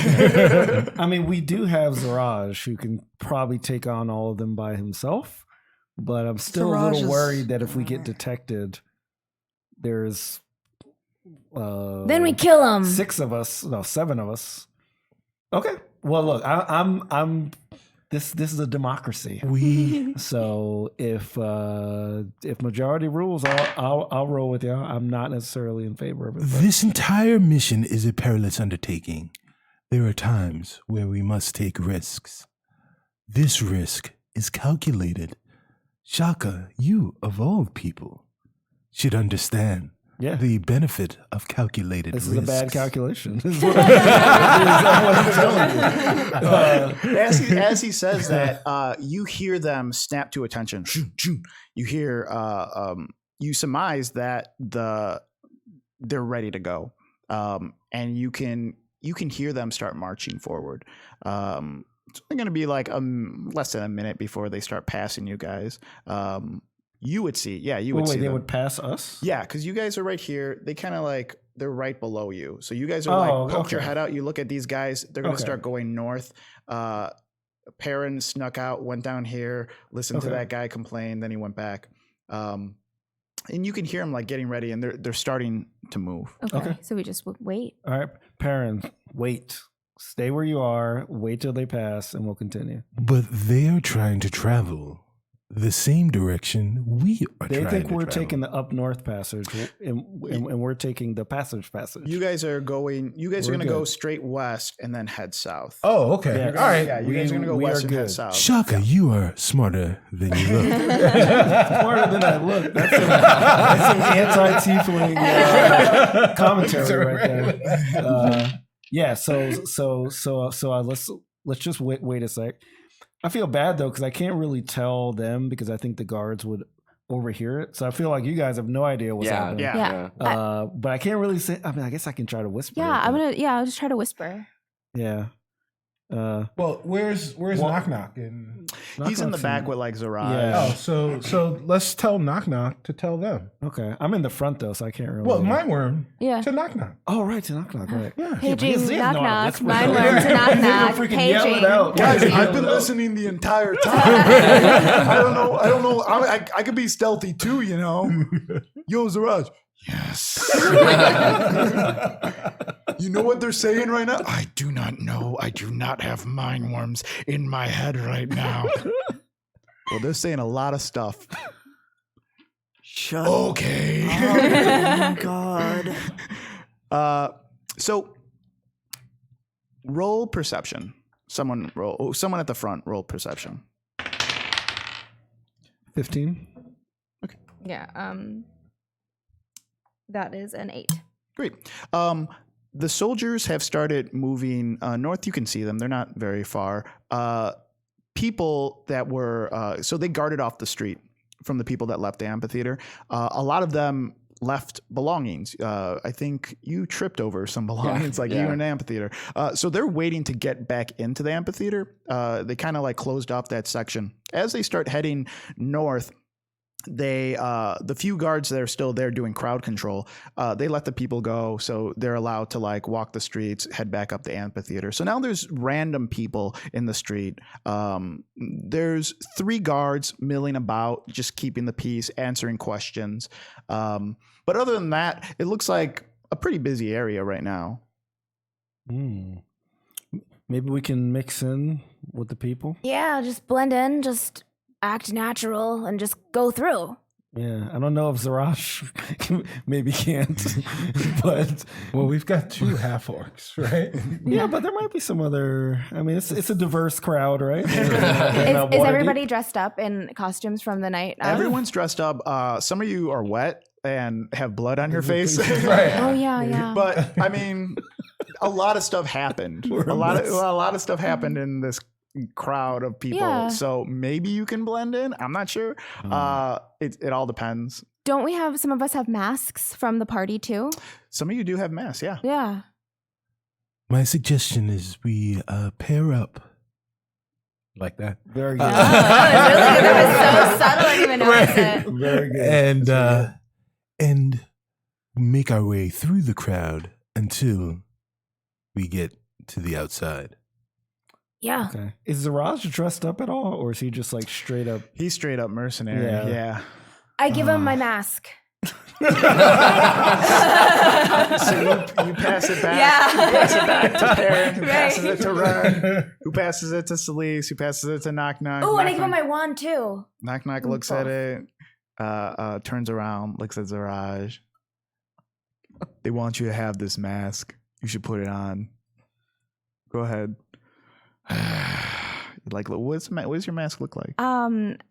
I mean, we do have Zaraj who can probably take on all of them by himself, but I'm still a Zaraj little is- worried that if we get detected, there's Then we kill him. 7 of us. Okay. Well, look, I'm. This is a democracy. So if majority rules, I'll roll with y'all. I'm not necessarily in favor of it. But. This entire mission is a perilous undertaking. There are times where we must take risks. This risk is calculated. Shaka, you of all people, should understand the benefit of calculated This risks. is a bad calculation. This is what I'm telling you. As he says that, you hear them snap to attention. You hear, you surmise that they're ready to go, and you can hear them start marching forward. It's only going to be like less than a minute before they start passing you guys. You would see, would see they them. would pass us? Yeah, because you guys are right here. They kind of like, they're right below you. So you guys are poke your head out. You look at these guys. They're going to start going north. Perrin snuck out, went down here, listened to that guy complain. Then he went back. And you can hear him like getting ready, and they're starting to move. Okay. So we just wait. All right, Perrin, wait. Stay where you are. Wait till they pass, and we'll continue. But they are trying to travel the same direction we are They trying think to we're travel. taking the up north passage, and we're taking the passage. You guys are going. You guys are We're going to go good. straight west and then head south. Oh, okay. Yeah. All right. Yeah, you guys are going to go we are west and head good. south. Shaka, you are smarter than you look. Smarter than I look. That's some anti-tiefling commentary right there. Yeah. So let's just wait a sec. I feel bad though because I can't really tell them because I think the guards would overhear it. So I feel like you guys have no idea what's happening. Yeah. But I can't really say. I mean, I guess I can try to whisper. Yeah, but- I'll just try to whisper. Yeah. Well, where's Knock Knock? And He's in the Knock's back with like Zaraj. Yeah. so let's tell Knock Knock to tell them. Okay, I'm in the front though, so I can't really. Well, Mind Worm Yeah. to Knock Knock. Oh, right, to knock knock, right. Yeah. Paging, knock knock, whisper. mind worm to knock knock, Freaking yell it paging. out. Guys, Yeah. I've been listening the entire time. I don't know. I could be stealthy too, you know. Yo, Zaraj. Yes. You know what they're saying right now? I do not know. I do not have mind worms in my head right now. Well, they're saying a lot of stuff. Shut Okay. up. Oh my god. So roll perception. Someone at the front roll perception. 15. Yeah. That is an 8. Great. The soldiers have started moving north. You can see them. They're not very far. People that were so they guarded off the street from the people that left the amphitheater. A lot of them left belongings. I think you tripped over some belongings, you were in an amphitheater. So they're waiting to get back into the amphitheater. They kind of like closed off that section. As they start heading north, the few guards that are still there doing crowd control, they let the people go, so they're allowed to like walk the streets, head back up the amphitheater. So now there's random people in the street. There's 3 guards milling about, just keeping the peace, answering questions. But other than that, it looks like a pretty busy area right now. Maybe we can mix in with the people. Yeah, just blend in, just act natural and just go through. Yeah, I don't know if Zarash maybe can't, but well, we've got 2 half orcs, right? Yeah, but there might be some other. I mean, it's a diverse crowd, right? Is everybody dressed up in costumes from the night? Everyone's dressed up. Some of you are wet and have blood on your face. Right. Oh yeah. But I mean, a lot of stuff happened. A lot of stuff happened in this crowd of people. Yeah. So maybe you can blend in. I'm not sure. It all depends. Don't we have some of us have masks from the party too? Some of you do have masks, yeah. Yeah. My suggestion is we pair up like that. Very good. That was so subtle. I didn't even notice it. Very good. And make our way through the crowd until we get to the outside. Yeah. Okay. Is Zaraj dressed up at all, or is he just like straight up? He's straight up mercenary. Yeah. I give him my mask. So you pass it back. Yeah. You pass it back to Perrin, who Right. passes it to Run, who passes it to Celise, who passes it to Knock Knock. Oh, and I Knock give him Knock- my wand too. Knock Knock looks at it, turns around, looks at Zaraj. They want you to have this mask. You should put it on. Go ahead. Like, what does your mask look like?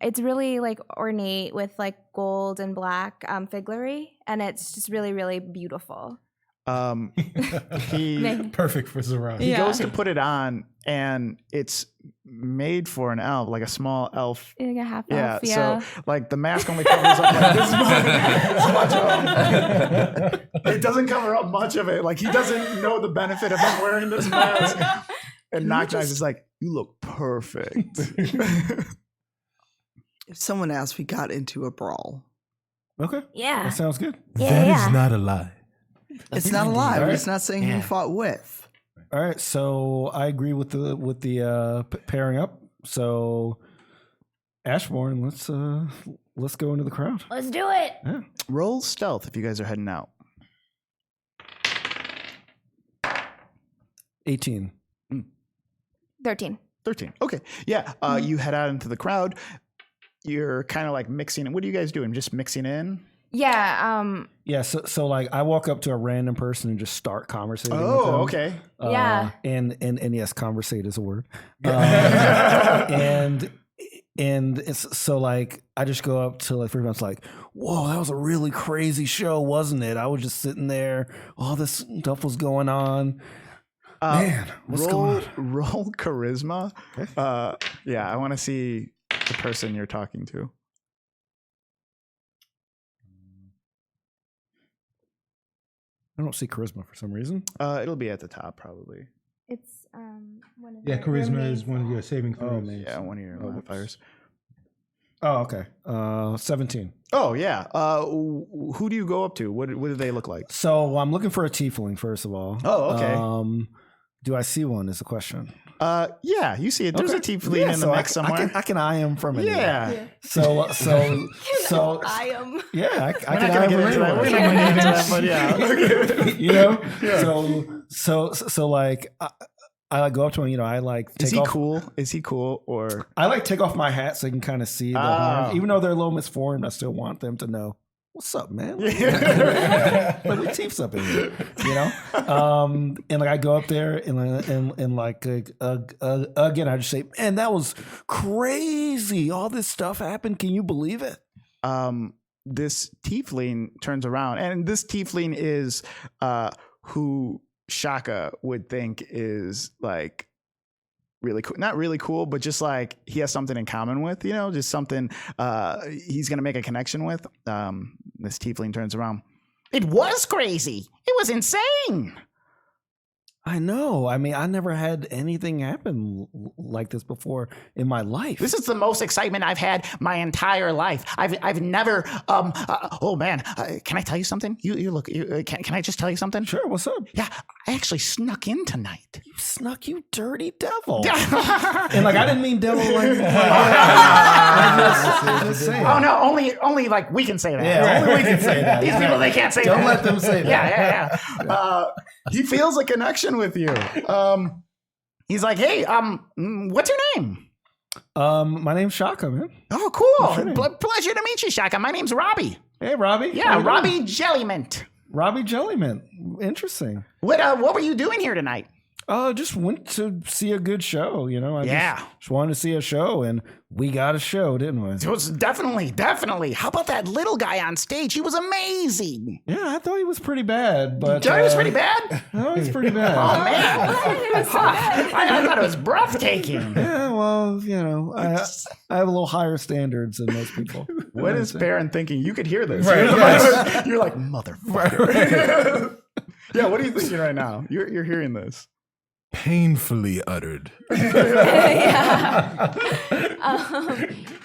It's really like ornate with like gold and black figlery, and it's just really, really beautiful. He Perfect for Zaraj. he goes to put it on, and it's made for an elf, like a small elf. Like a half elf. So like the mask only covers up like this much of it doesn't cover up much of it. Like he doesn't know the benefit of him wearing this mask. And Knock Knock is like, you look perfect. If someone asked, we got into a brawl. Okay. Yeah. That sounds good. That is not a lie. It's not a lie. All right. It's not saying who you fought with. All right. So I agree with the pairing up. So Ashbourne, let's go into the crowd. Let's do it. Yeah. Roll stealth if you guys are heading out. 18. 13. 13. Okay. Yeah. You head out into the crowd. You're kind of like mixing. What are you guys doing? Just mixing in? Yeah. Yeah. So like I walk up to a random person and just start conversating with them. Oh, okay. Yeah. And yes, conversate is a word. And it's so like I just go up to like everyone's like, whoa, that was a really crazy show, wasn't it? I was just sitting there, all this stuff was going on. Man, what's going on? Roll charisma. Okay. Yeah, I want to see the person you're talking to. I don't see charisma for some reason. It'll be at the top probably. It's one of Yeah, charisma is one of your saving throws. man. Yeah, one of your modifiers. Oh, okay. 17. Oh yeah. Who do you go up to? What do they look like? So I'm looking for a tiefling, first of all. Oh, okay. Do I see one is the question. Yeah, you see it. There's a tiefling in the mix somewhere. I can eye him from anywhere. Yeah. So I am. yeah, I We're can not eye gonna him get into that. We're from not gonna get anywhere. into that, but yeah. You know. So like I like go up to him. You know, I like. Is take he off, cool? Is he cool or? I like take off my hat so I can kind of see the horns. Even though they're a little misformed, I still want them to know. What's up, man? Like we teams up in here, you know. And like I go up there and like again, I just say, man, that was crazy. All this stuff happened. Can you believe it? This tiefling turns around, and this tiefling is who Shaka would think is like really cool, not really cool, but just like he has something in common with, you know, just something he's gonna make a connection with. This tiefling turns around. It was crazy. It was insane. I know. I mean, I never had anything happen like this before in my life. This is the most excitement I've had my entire life. I've never. Oh man, can I tell you something? You look. Can I just tell you something? Sure. What's up? Yeah, I actually snuck in tonight. You snuck, you dirty devil. And like, I didn't mean devil like. Just saying. Oh no, only like we can say that. Yeah, only we can say that. These people, they can't say that. Don't let them say that. Yeah. He feels a connection with you. He's like, hey, what's your name? My name's Shaka, man. Oh, cool. Pleasure to meet you, Shaka. My name's Robbie. Hey, Robbie. Yeah, Robbie Jellymint. Robbie Jellymint. Interesting. What were you doing here tonight? Just went to see a good show, you know. I just wanted to see a show, and we got a show, didn't we? It was definitely. How about that little guy on stage? He was amazing. Yeah, I thought he was pretty bad, but he was pretty bad? No, he's pretty bad. Oh man, I thought it was breathtaking. Yeah, well, you know, I have a little higher standards than most people. What is Baron thinking? You could hear this. Right, yes. You're like, motherfucker. Yeah, what are you thinking right now? You're hearing this. Painfully uttered.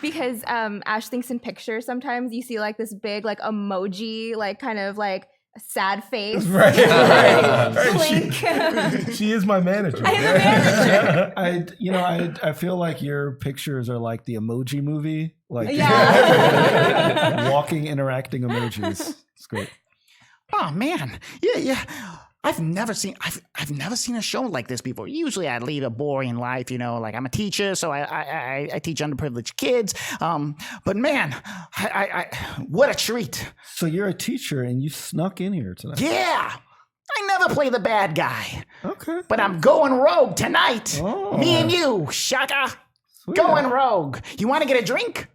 Because Ash thinks in pictures sometimes you see like this big like emoji, like kind of like a sad face. Right. Blink. She is my manager. I am the manager. I feel like your pictures are like the Emoji Movie, like walking, interacting emojis. It's great. Oh man, yeah. I've never seen a show like this before. Usually I lead a boring life, you know, like I'm a teacher, so I teach underprivileged kids. But man, I what a treat. So you're a teacher and you snuck in here tonight. Yeah. I never play the bad guy. Okay. But I'm going rogue tonight. Oh. Me and you, Shaka. Sweet. Going rogue. You want to get a drink?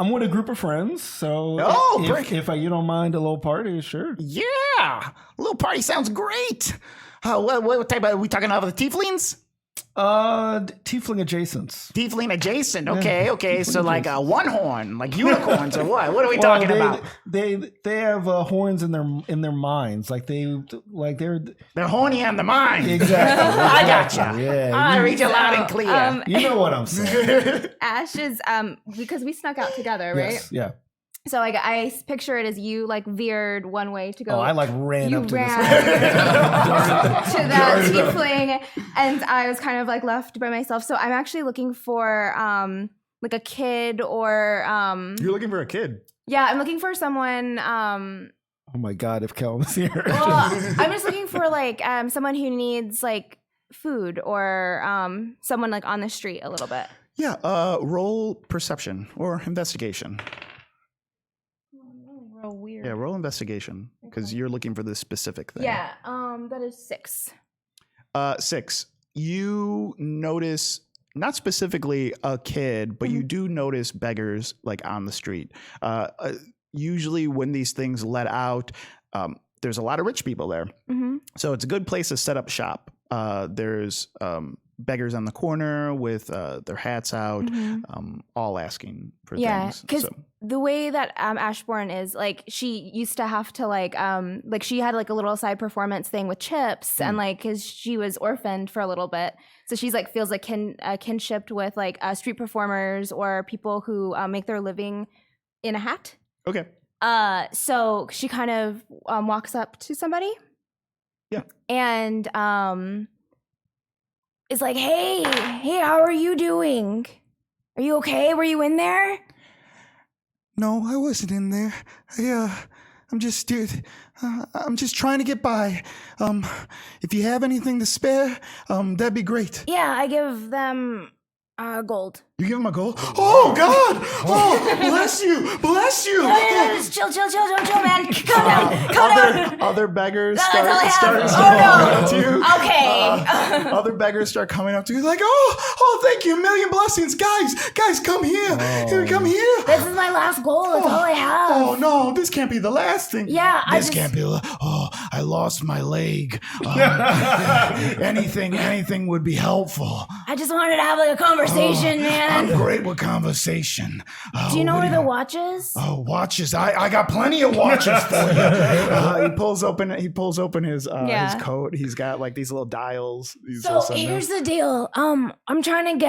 I'm with a group of friends, so if you don't mind a little party, sure. Yeah, a little party sounds great. What type of, are we talking about the tieflings? Tiefling adjacent. Tiefling adjacent. Okay. Tiefling so like a one horn, like unicorns or what? What are we talking about? They have horns in their minds, they're horny on the mind. Exactly. I gotcha. Yeah, I read you loud and clear. You know what I'm saying. Ash is because we snuck out together, right? Yes, yeah. So like I picture it as you like veered one way to go. Oh, I like ran up to this to that tiefling, and I was kind of like left by myself. So I'm actually looking for like a kid or You're looking for a kid. Yeah, I'm looking for someone. Oh my God, if Kel was here. Well, I'm just looking for like someone who needs like food or someone like on the street a little bit. Yeah. Roll perception or investigation. Real weird. Yeah, roll investigation because you're looking for this specific thing. Yeah, that is 6. 6. You notice not specifically a kid, but you do notice beggars like on the street. Usually when these things let out, there's a lot of rich people there. Mm-hmm. So it's a good place to set up shop. There's beggars on the corner with their hats out, all asking for things. Yeah, because the way that Ashbourne is, like, she used to have to, like she had, like, a little side performance thing with Chips, and, like, because she was orphaned for a little bit. So she's, like, feels like kinshiped with, like, street performers or people who make their living in a hat. Okay. So she kind of walks up to somebody. Yeah. And is like, hey, how are you doing? Are you okay? Were you in there? No, I wasn't in there. I'm just trying to get by. If you have anything to spare, that'd be great. Yeah, I give them gold. You give him a gold? Oh, God! Oh, bless you! Bless you! No, just chill, man. Calm down. Other beggars That's start all I have. coming up to you. Okay. Other beggars start coming up to you like, oh, thank you, million blessings. Guys, come here. Come here. This is my last goal. That's all I have. Oh, no, this can't be the last thing. Yeah, can't be the I lost my leg. Anything would be helpful. I just wanted to have like a conversation conversation, man. I'm great with conversation. Do you know where the watch is? Oh, watches! I got plenty of watches for you. He pulls open his coat. He's got like these little dials. So here's the deal. I'm trying to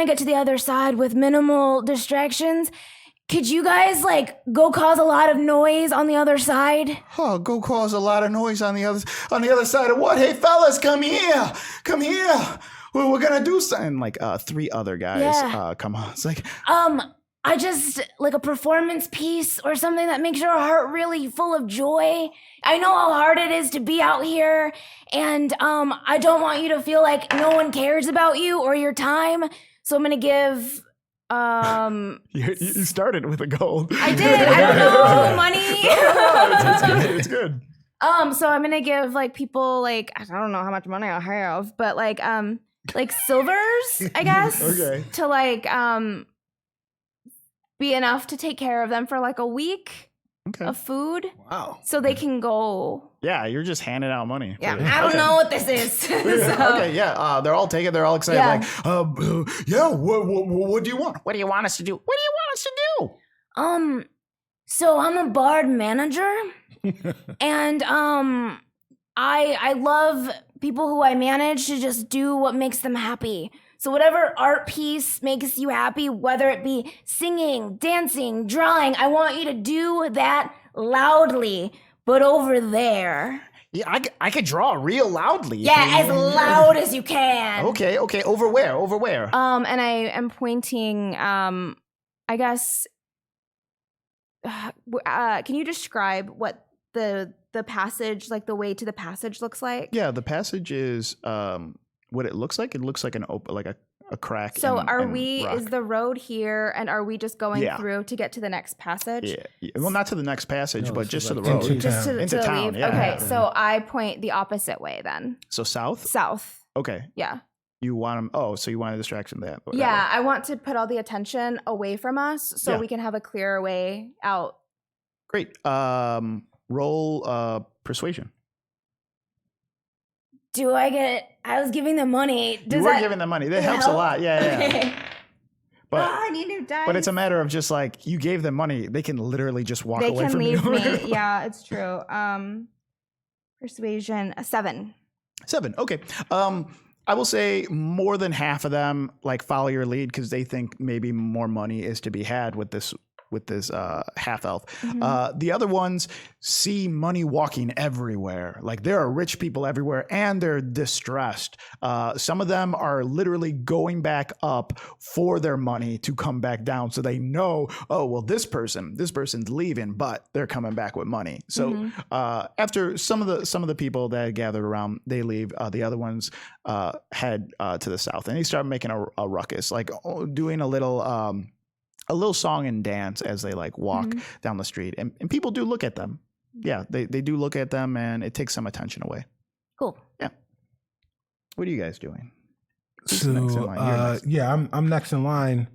get to the other side with minimal distractions. Could you guys like go cause a lot of noise on the other side? Oh, go cause a lot of noise on the other side of what? Hey, fellas, come here. We're gonna do something. Like 3 other guys come on. It's like I just like a performance piece or something that makes your heart really full of joy. I know how hard it is to be out here, and I don't want you to feel like no one cares about you or your time. So I'm gonna give. You started with a gold. I did. I don't know money. It's good. So I'm gonna give like people like I don't know how much money I have, but like silvers, I guess. Okay. To like be enough to take care of them for like a week of food. Wow. So they can go. Yeah, you're just handing out money. Yeah, I don't know what this is. So. Okay, yeah. They're all taking. They're all excited. Yeah. Like, what do you want? What do you want us to do? What do you want us to do? So I'm a bard manager, and I love people who I manage to just do what makes them happy. So whatever art piece makes you happy, whether it be singing, dancing, drawing, I want you to do that loudly. But over there. Yeah, I could draw real loudly. Yeah, as loud as you can. Okay. Over where? And I am pointing, I guess, can you describe what the passage, like the way to the passage looks like? Yeah, the passage is what it looks like. It looks like a crack. So rock. is the road here, and are we just going through to get to the next passage? Yeah. Well, not to the next passage, but just to the into road. Just to town. leave? Yeah. Okay, so I point the opposite way then. So south? South. Okay. Yeah. You want them? Oh, so you want a distraction that? Yeah, I want to put all the attention away from us so we can have a clearer way out. Great. Roll persuasion. Do I get? I was giving them money. You were giving them money. That helps a lot. Yeah. Okay. But I need new dice. But it's a matter of just like you gave them money, they can literally just walk away from you. They can leave me. Yeah, it's true. Persuasion 7. 7. Okay. I will say more than half of them like follow your lead because they think maybe more money is to be had with this half elf. Mm-hmm. The other ones see money walking everywhere. Like there are rich people everywhere and they're distressed. Some of them are literally going back up for their money to come back down. So they know, oh, well, this person's leaving, but they're coming back with money. So after some of the people that gathered around, they leave. The other ones head to the south and they start making a ruckus, like doing a little song and dance as they like walk down the street. And people do look at them. Yeah, they do look at them and it takes some attention away. Cool. Yeah. What are you guys doing? So, I'm next in line.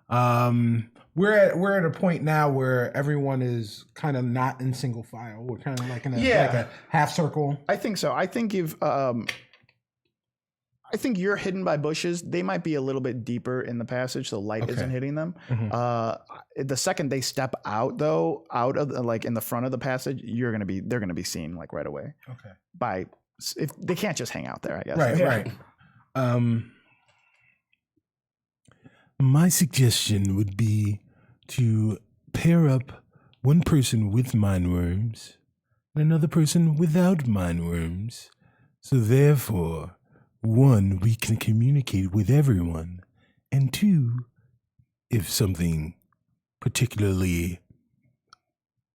We're at a point now where everyone is kind of not in single file. We're kind of like in like a half circle. I think so. I think I think you're hidden by bushes. They might be a little bit deeper in the passage, so light isn't hitting them. The second they step out, though, out of like in the front of the passage, they're gonna be seen like right away. Okay. If they can't just hang out there, I guess. Right. My suggestion would be to pair up one person with mind worms and another person without mind worms. So therefore, 1, we can communicate with everyone, and 2, if something particularly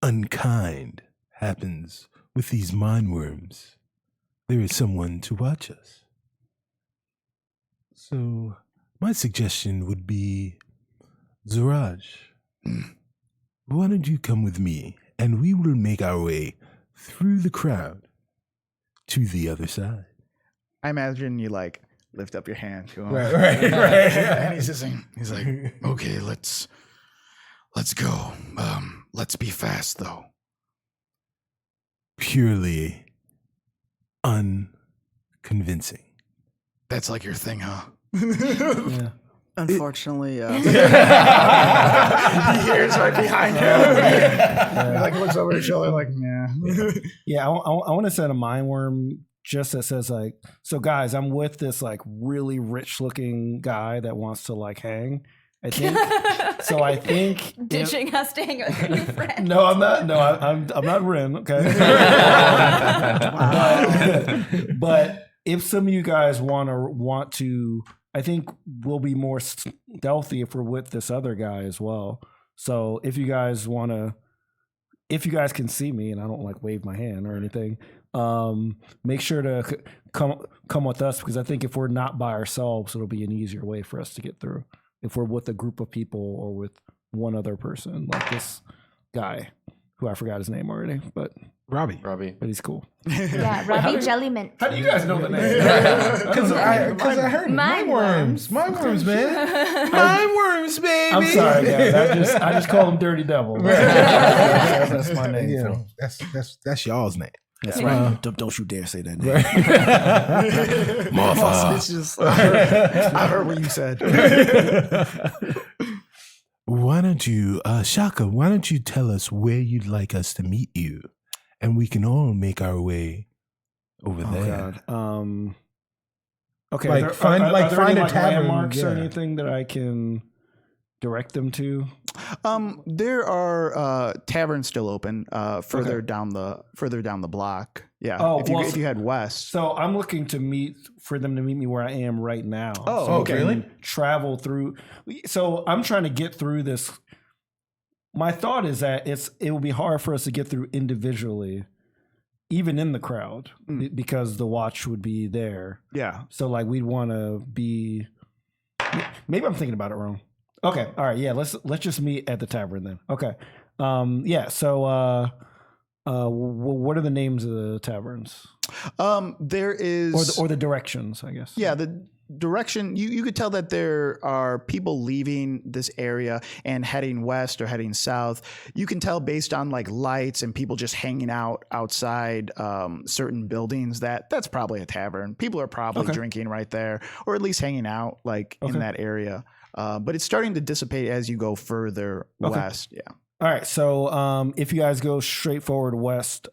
unkind happens with these mind worms, there is someone to watch us. So my suggestion would be, Zaraj, why don't you come with me and we will make our way through the crowd to the other side. I imagine you like lift up your hand to him. Right. And he's like, okay, let's go. Let's be fast though. Purely unconvincing. That's like your thing, huh? Yeah. Unfortunately, he hears right behind him. He like looks over his shoulder, like, yeah. Yeah, I want to send a mind worm just that says like, so guys, I'm with this like really rich looking guy that wants to like hang. I think ditching us to hang with your friend. No, I'm not. No, I'm not Ren. Okay. But if some of you guys want to, I think we'll be more stealthy if we're with this other guy as well. So if you guys can see me and I don't like wave my hand or anything, make sure to come with us, because I think if we're not by ourselves, it'll be an easier way for us to get through. If we're with a group of people or with one other person, like this guy, who I forgot his name already, but Robbie, but he's cool. Yeah, Robbie Jellymint. How do you guys know the name? Because I heard mind worms, man, mind worms, baby. I'm sorry, guys. I just call him Dirty Devil. That's my name. You know, that's y'all's name. That's right. Don't you dare say that name. It's just I heard what you said. Why don't you, Shaka? Why don't you tell us where you'd like us to meet you, and we can all make our way over there. God. Okay. Like find a tavern, landmarks or anything that I can direct them to. There are taverns still open further down the block. Yeah. Oh, if you head west. So I'm looking for them to meet me where I am right now. Oh, so okay. Really? Travel through. So I'm trying to get through this. My thought is that it will be hard for us to get through individually, even in the crowd, because the watch would be there. Yeah. So like we'd want to be. Maybe I'm thinking about it wrong. Okay. All right. Yeah. Let's just meet at the tavern then. Okay. Yeah. So what are the names of the taverns? There is or the directions, I guess. Yeah, the direction, you could tell that there are people leaving this area and heading west or heading south. You can tell based on like lights and people just hanging out outside certain buildings that's probably a tavern. People are probably drinking right there, or at least hanging out like in that area. But it's starting to dissipate as you go further west. Yeah. All right. So if you guys go straight forward west,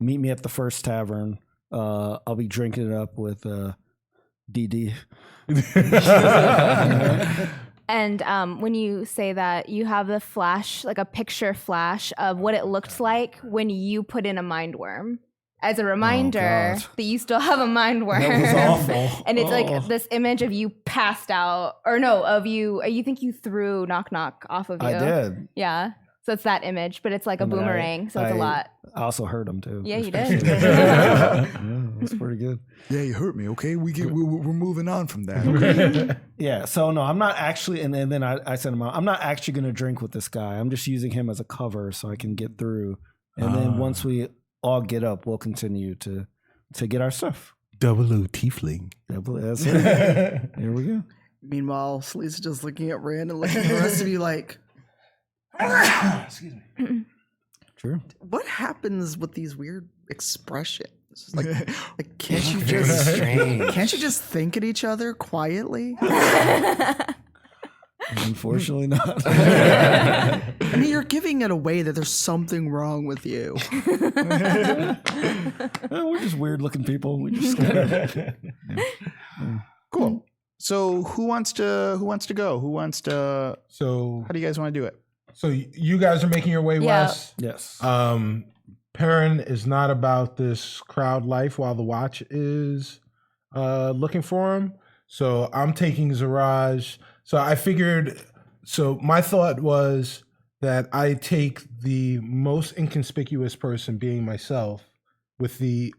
meet me at the first tavern. I'll be drinking it up with DD. And when you say that, you have a flash, like a picture flash of what it looked like when you put in a mind worm. As a reminder that you still have a mind worm. That was awful. And it's like this image of you passed out, or no, of you think you threw Knock Knock off of you. I did. Yeah. So it's that image, but it's like a boomerang, so it's a lot. I also hurt him too. Yeah, you did. Yeah, that's pretty good. Yeah, you hurt me. Okay, we're moving on from that. Okay? Yeah. So no, I'm not actually. And then I sent him out. I'm not actually going to drink with this guy. I'm just using him as a cover so I can get through. And then once we all get up, we'll continue to get our stuff. Double O Tiefling. That's it. Here we go. Meanwhile, Slee's just looking at Rand and looking at the rest of you like, excuse me. True. What happens with these weird expressions? Like can't you just think at each other quietly? Unfortunately not. I mean, you're giving it away that there's something wrong with you. We're just weird looking people. We just Cool. So who wants to go? So how do you guys want to do it? So you guys are making your way west? Yes. Perrin is not about this crowd life while the watch is looking for him. So I'm taking Zaraj. So I figured, my thought was that I take the most inconspicuous person, being myself, with the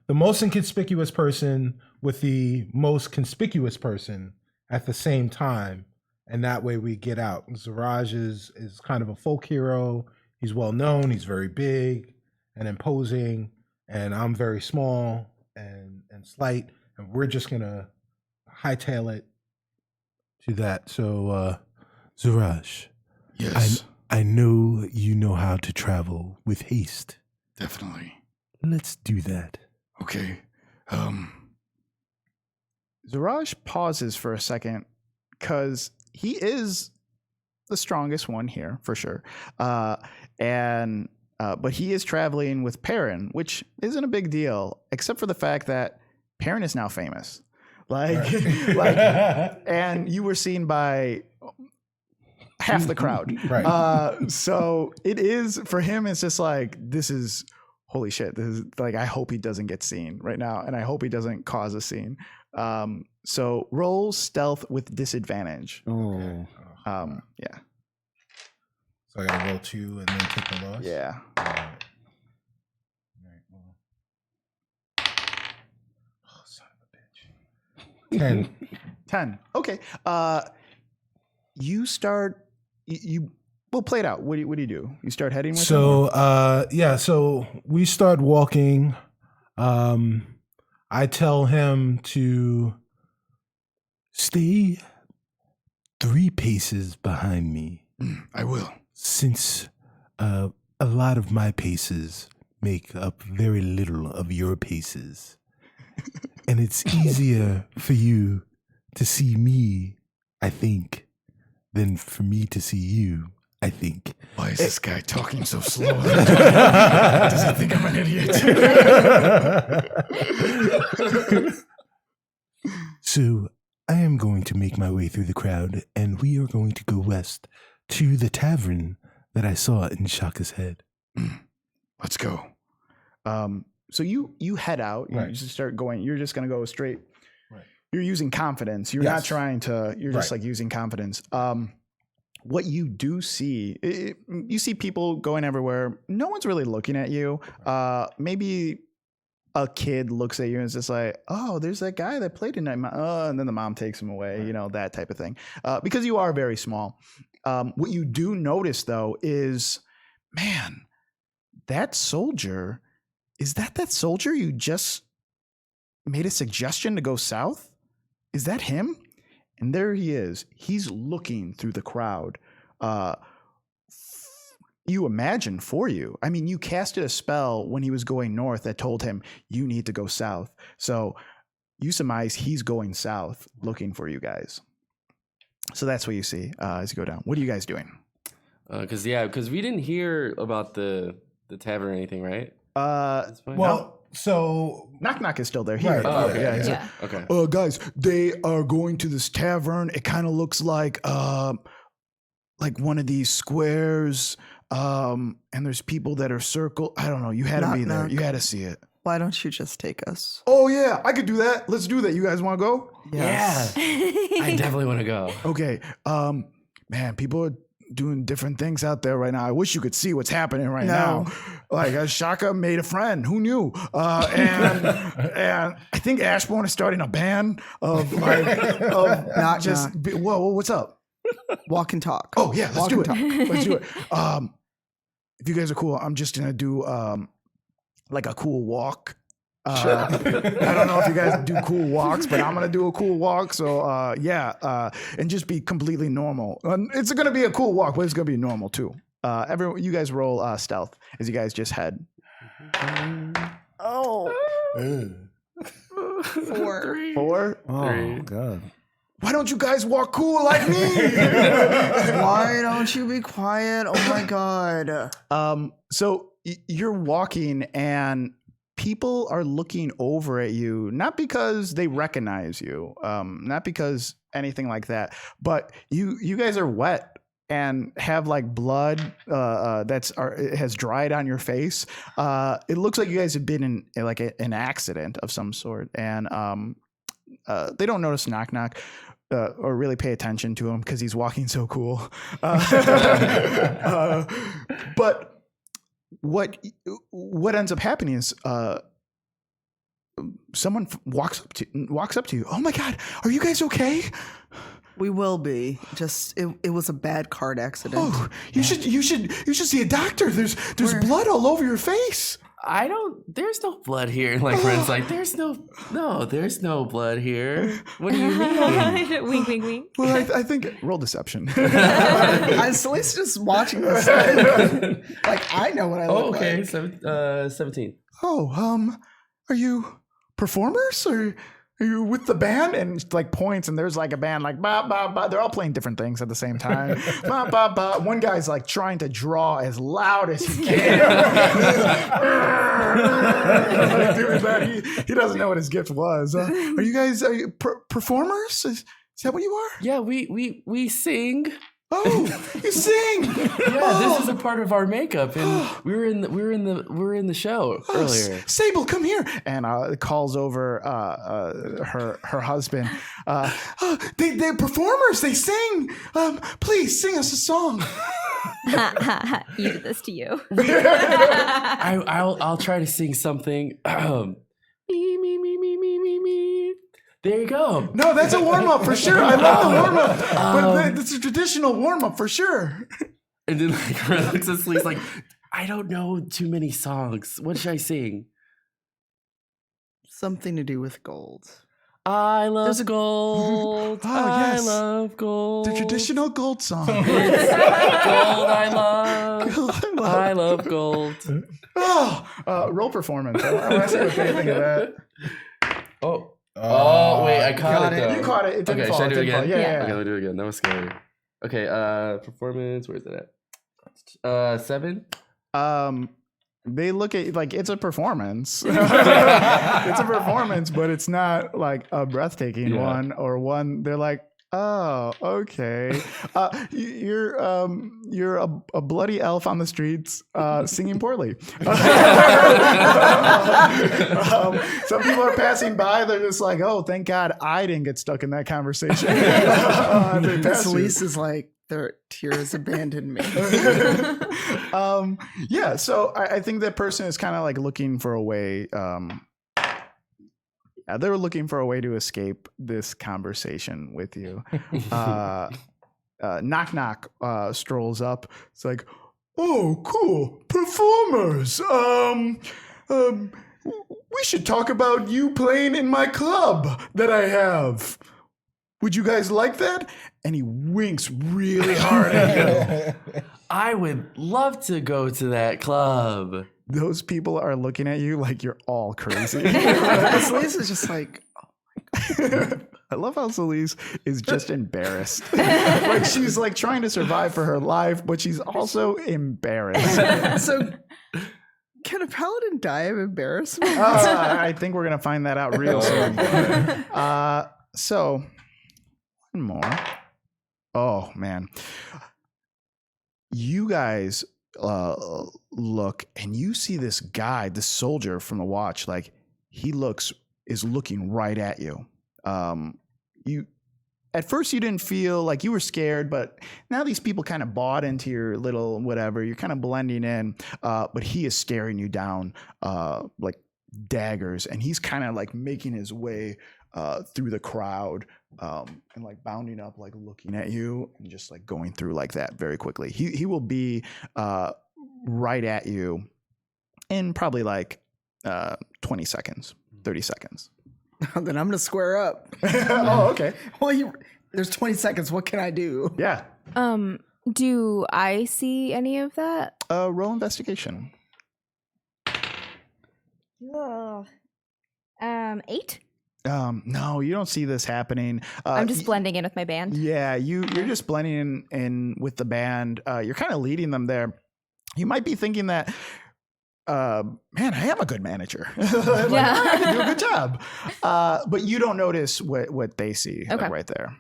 most inconspicuous person with the most conspicuous person at the same time. And that way we get out. Zaraj is kind of a folk hero. He's well known. He's very big and imposing. And I'm very small and slight. And we're just going to hightail it to that. So, Zaraj. Yes. I know you know how to travel with haste. Definitely. Let's do that. Okay. Zaraj pauses for a second because he is the strongest one here for sure. But he is traveling with Perrin, which isn't a big deal, except for the fact that Perrin is now famous. And you were seen by half the crowd. Right. So it is, for him, it's just like, this is, holy shit. This is like, I hope he doesn't get seen right now. And I hope he doesn't cause a scene. So roll stealth with disadvantage. Oh. Yeah. So I gotta roll 2 and then take the loss? Yeah. All right, well. Oh, son of a bitch. 10. Okay. You start, we'll play it out. What do you do? You start heading with him? So we start walking. I tell him to stay 3 paces behind me. I will. Since a lot of my paces make up very little of your paces. And it's easier for you to see me, I think, than for me to see you, I think. Why is this guy talking so slow? Does he think I'm an idiot? So I am going to make my way through the crowd, and we are going to go west to the tavern that I saw in Shaka's head. Let's go. So you head out. You just start going. You're just going to go straight. Right. You're using confidence. You're not trying to. You're just like using confidence. What you do see, you see people going everywhere. No one's really looking at you. Maybe a kid looks at you and is just like, "Oh, there's that guy that played tonight." And then the mom takes him away. You know, that type of thing. Because you are very small. What you do notice though is, man, that soldier. Is that soldier you just made a suggestion to go south? Is that him? And there he is. He's looking through the crowd. You imagine for you. I mean, you casted a spell when he was going north that told him you need to go south. So you surmise he's going south looking for you guys. So that's what you see as you go down. What are you guys doing? Because we didn't hear about the tavern or anything, right? So Knock Knock is still there. Right. Okay. Okay. Guys, they are going to this tavern. It kind of looks like one of these squares. And there's people that are circled. I don't know. You had to be there. You had to see it. Why don't you just take us? Oh yeah, I could do that. Let's do that. You guys want to go? Yes. Yeah. I definitely want to go. Okay. Man, people are doing different things out there right now. I wish you could see what's happening right now. Like Shaka made a friend. Who knew? And I think Ashbourne is starting a band of Not just. Whoa, what's up? Walk and talk. Oh yeah, let's do it. Talk. Let's do it. If you guys are cool, I'm just gonna do like a cool walk. I don't know if you guys do cool walks, but I'm gonna do a cool walk. So and just be completely normal. It's gonna be a cool walk, but it's gonna be normal too. You guys roll stealth as you guys just head. Oh. 4. 4. Oh God. Why don't you guys walk cool like me? Why don't you be quiet? Oh my God. So you're walking and people are looking over at you, not because they recognize you, not because anything like that, but you guys are wet and have like blood has dried on your face. It looks like you guys have been in like an accident of some sort, and they don't notice Knock Knock. Or really pay attention to him because he's walking so cool. But what ends up happening is someone walks up to you. Oh my God, are you guys okay? We will be. Just it was a bad cart accident. Oh, you should see a doctor. There's blood all over your face. There's no blood here. Like, Ren's like, there's no blood here. What do you mean? Wink, wink, wink. Well, I think roll deception. Celeste's just watching this. Like, I know what I look okay. like. 17. Oh, are you performers or you with the band? And like points, and there's like a band like ba ba ba. They're all playing different things at the same time. Ba ba ba. One guy's like trying to draw as loud as he can. Doing that. He doesn't know what his gift was. Are you guys performers? Is that what you are? Yeah, we sing. Oh, you sing! Yeah, this is a part of our makeup, and we were in the show earlier. Sable, come here! And calls over her husband. They're performers. They sing. Please sing us a song. You did this to you. I'll try to sing something. Me. There you go. No, that's a warm up for sure. I love the warm up, but it's a traditional warm up for sure. And then like Red looks at Slee's like, I don't know too many songs. What should I sing? Something to do with gold. I love gold. I yes. love gold. The traditional gold song. Gold I love. I love gold. Roll performance. I want to see what they think of that. Oh, wait, I caught it though. You caught it. It didn't Okay, fall. should I do it again? Yeah. Okay, I'll do it again. That was scary. Okay, performance, where is it at? 7? They look at like it's a performance. It's a performance, but it's not like a breathtaking one or one. They're like, oh, okay. You're a bloody elf on the streets singing poorly. Some people are passing by. They're just like, oh, thank God I didn't get stuck in that conversation. Celeste is like, their tears abandoned me. Yeah, so I think that person is kind of like looking for a way. They were looking for a way to escape this conversation with you. Knock knock strolls up. It's like, oh, cool performers. We should talk about you playing in my club that I have. Would you guys like that? And he winks really hard at you. I would love to go to that club. Those people are looking at you like you're all crazy. Celeste is just like, oh my God. I love how Celeste is just embarrassed. Like she's like trying to survive for her life, but she's also embarrassed. So can a paladin die of embarrassment? I think we're going to find that out real soon. So one more. Oh, man. You guys look and you see this guy, this soldier from the watch, like he is looking right at you. At first you didn't feel like you were scared, but now these people kind of bought into your little whatever. You're kind of blending in, but he is staring you down like daggers, and he's kind of like making his way through the crowd and like bounding up, like looking at you and just like going through like that very quickly. He will be right at you in probably like 20 seconds, 30 seconds. Then I'm going to square up. Oh, okay. Well, there's 20 seconds. What can I do? Yeah. Do I see any of that? Roll investigation. 8? No, you don't see this happening. I'm just blending in with my band. Yeah, you're just blending in with the band. You're kind of leading them there. You might be thinking that, man, I am a good manager. Like, Yeah. I can do a good job. But you don't notice what they see like, right there.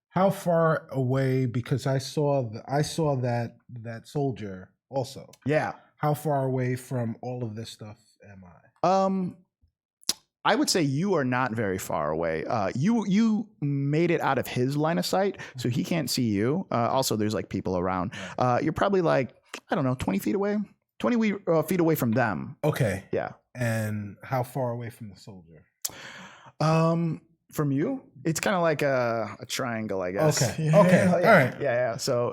How far away? Because I saw that soldier also. Yeah. How far away from all of this stuff am I? I would say you are not very far away. You made it out of his line of sight, so he can't see you. Also, there's like people around. You're probably like, I don't know, 20 feet away, 20 feet away from them. Okay. Yeah. And how far away from the soldier? From you, it's kind of like a triangle, I guess. Okay. Yeah, Okay. yeah, All right. Yeah. So,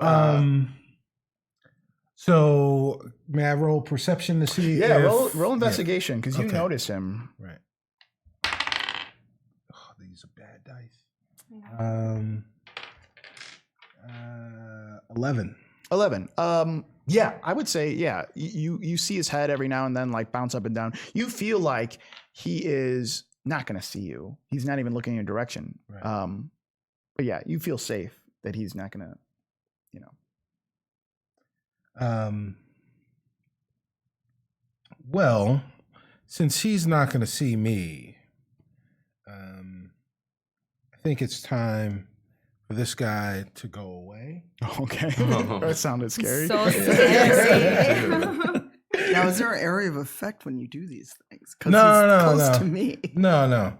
so may I roll perception to see? yeah, if, roll investigation because you Okay. notice him. Right. Oh, these are bad dice. 11. 11. Yeah, I would say, yeah, you see his head every now and then like bounce up and down. You feel like he is not going to see you. He's not even looking in your direction. Right. But yeah, you feel safe that he's not going to, Well, since he's not going to see me, I think it's time for this guy to go away. Okay. That sounded scary. So scary. Now, is there an area of effect when you do these things? Because No, close to me. No.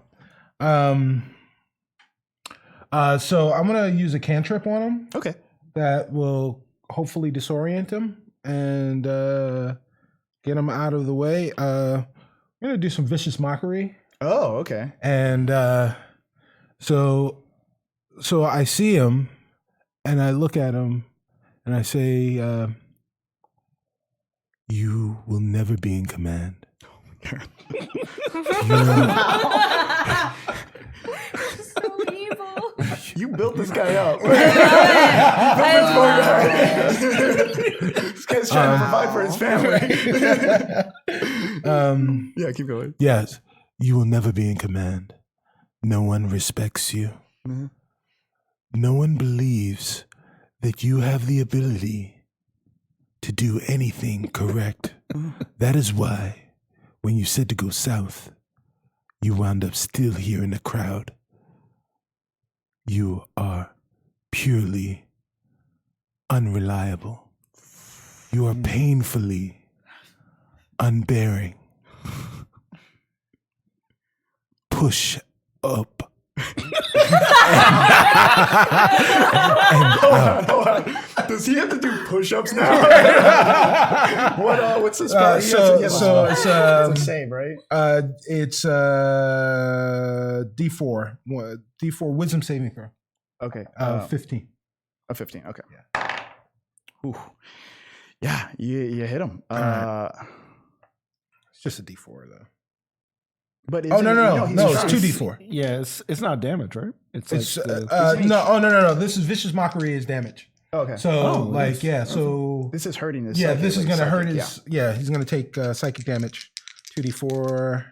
So I'm going to use a cantrip on him. Okay. That will hopefully disorient him and get him out of the way. I'm going to do some vicious mockery. Oh, okay. And so I see him and I look at him and I say, you will never be in command. So evil. You built this guy up. This guy's trying to provide for his family. Yeah, keep going. Yes, you will never be in command. No one respects you. Mm-hmm. No one believes that you have the ability to do anything correct. That is why, when you said to go south, you wound up still here in the crowd. You are purely unreliable. You are painfully unbearing. Push up. Hold on. Does he have to do push-ups now? What's the spell? It's It's a save, right? It's D4. D4 wisdom saving throw. Okay. 15. A 15. Okay. Yeah. Ooh. Yeah, you hit him. It's just a D4 though. But no, it's 2D4. Yeah, it's not damage, right? It's No. This is vicious mockery is damage. Okay. So so this is hurting his. Yeah, this is gonna hurt his. Yeah, he's gonna take psychic damage. 2D4.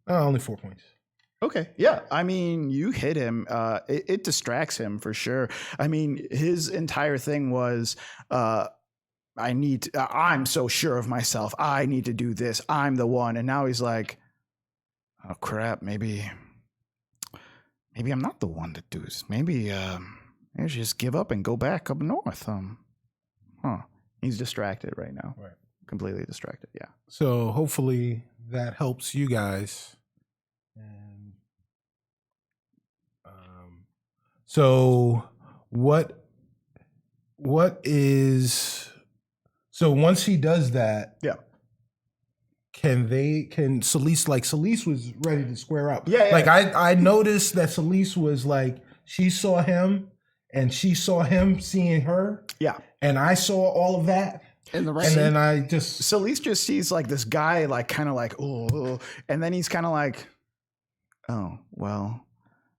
Only 4 points. Okay. Yeah. I mean, you hit him. It distracts him for sure. I mean, his entire thing was, I'm so sure of myself. I need to do this. I'm the one. And now he's like, oh crap. Maybe I'm not the one to do this. Maybe I should just give up and go back up north. He's distracted right now. Right. Completely distracted. Yeah. So hopefully that helps you guys. And so what is so once he does that, yeah. Can Celise was ready to square up. Yeah. Like I noticed that Celise was like, she saw him and she saw him seeing her. Yeah. And I saw all of that. In the rain. And then I just Celise just sees like this guy like kind of like, oh, and then he's kind of like, oh, well,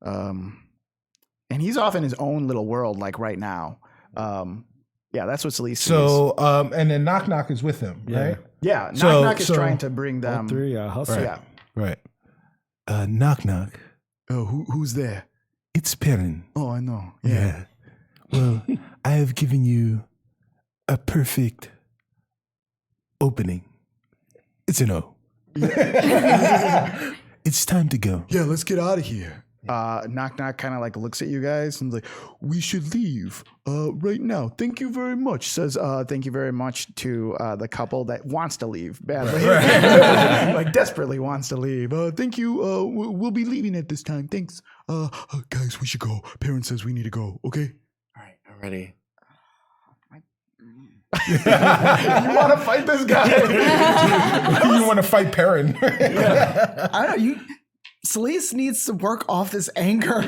and he's off in his own little world like right now. Yeah, that's what Celise sees. So and then Knock Knock is with him, right? Yeah, Knock Knock is trying to bring them. All three, hustle. Right. Yeah. Right. Knock Knock. Oh, who's there? It's Perrin. Oh, I know. Yeah. Well, I have given you a perfect opening. It's an O. Yeah. It's time to go. Yeah, let's get out of here. Knock Knock kind of like looks at you guys and is like, we should leave right now. Thank you very much. Says thank you very much to the couple that wants to leave badly. Right. Like desperately wants to leave. Thank you. We'll be leaving at this time. Thanks. Guys, we should go. Parents says we need to go. Okay. All right, I'm ready. You want to fight this guy? You want to fight Perrin? Yeah. I don't know. Celise needs to work off this anger.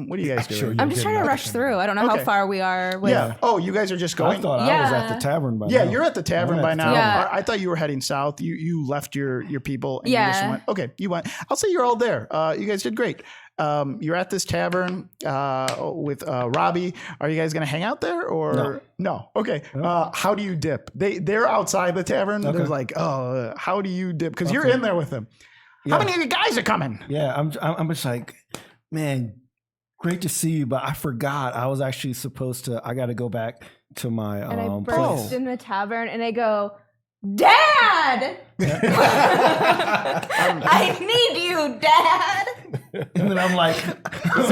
What are you guys doing? Sure, I'm just trying to rush through. I don't know how far we are. With... Yeah. Oh, you guys are just going? I thought I was at the tavern by now. Yeah, you're at the tavern by now. Yeah. I thought you were heading south. You left your people and you just went. Okay, you went. I'll say you're all there. You guys did great. You're at this tavern with Robbie. Are you guys going to hang out there or no? Okay. How do you dip? They're outside the tavern. Okay. They're like, oh, how do you dip? Because you're in there with them. Yeah. How many of you guys are coming? Yeah, I'm just like, man, great to see you, but I forgot I was actually supposed to. I got to go back to my And I burst place. in the tavern and I go, Dad! I need you, Dad! And then I'm like, What's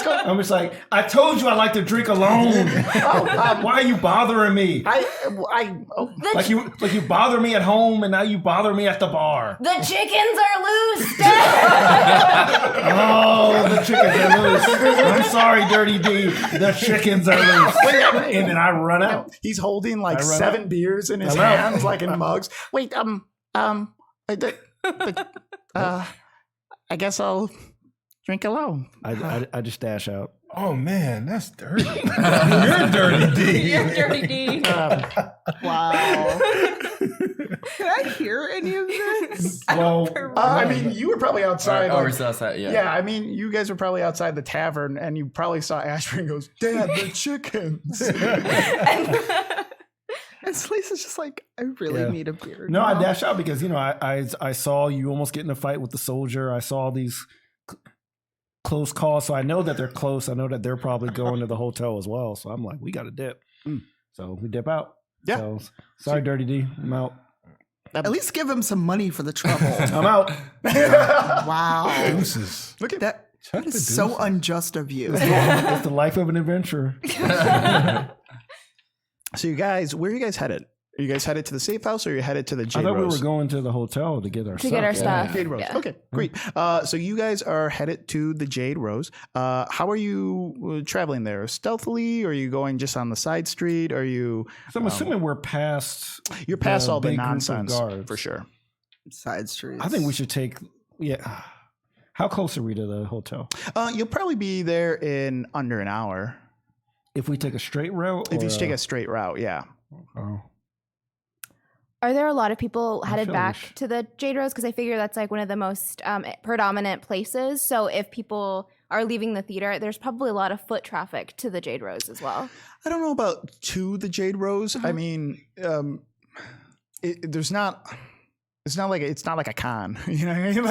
going on? I'm just like, I told you I like to drink alone. Why are you bothering me? Like you bother me at home, and now you bother me at the bar. The chickens are loose, Dad. Oh, the chickens are loose. I'm sorry, Dirty D. The chickens are loose. And then I run out. He's holding like I run 7 beers in his I'm out. hands, like in mugs. Wait, I guess I'll drink alone. I just dash out. Oh man, that's dirty. You're dirty D. You're Dirty D. Wow. Can I hear any of this? Well, I mean, you were probably outside. Or like- is outside? Yeah. yeah, I mean, you guys were probably outside the tavern, and you probably saw Ashburn goes, "Dad, the chickens." And Slice is just like, I really need a beer. no, now. I dash out because I saw you almost get in a fight with the soldier. I saw these close calls, so I know that they're close. I know that they're probably going to the hotel as well. So I'm like, we got to dip. So we dip out. Yeah. So, sorry, Dirty D. I'm out. At least give him some money for the trouble. I'm out. Wow. Deuces. Look at That is so unjust of you. It's the life of an adventurer. So you guys, where are you guys headed? Are you guys headed to the safe house or are you headed to the I Jade thought we Rose? were going to the hotel to get our stuff. Get our stuff. Jade Rose. Yeah. Okay, great. So you guys are headed to the Jade Rose. How are you traveling there? Stealthily? Or are you going just on the side street? Are you? So I'm assuming we're past. You're past all the big group of nonsense guards. for sure. Side streets. I think we should take. Yeah. How close are we to the hotel? You'll probably be there in under an hour If we take a straight route? if you or take a straight route. Yeah. Oh. Are there a lot of people headed feel back we to the Jade Rose? Because I figure that's like one of the most predominant places. So if people are leaving the theater, there's probably a lot of foot traffic to the Jade Rose as well. I don't know about to the Jade Rose. I mean, there's not. It's not like a con, you know what I mean?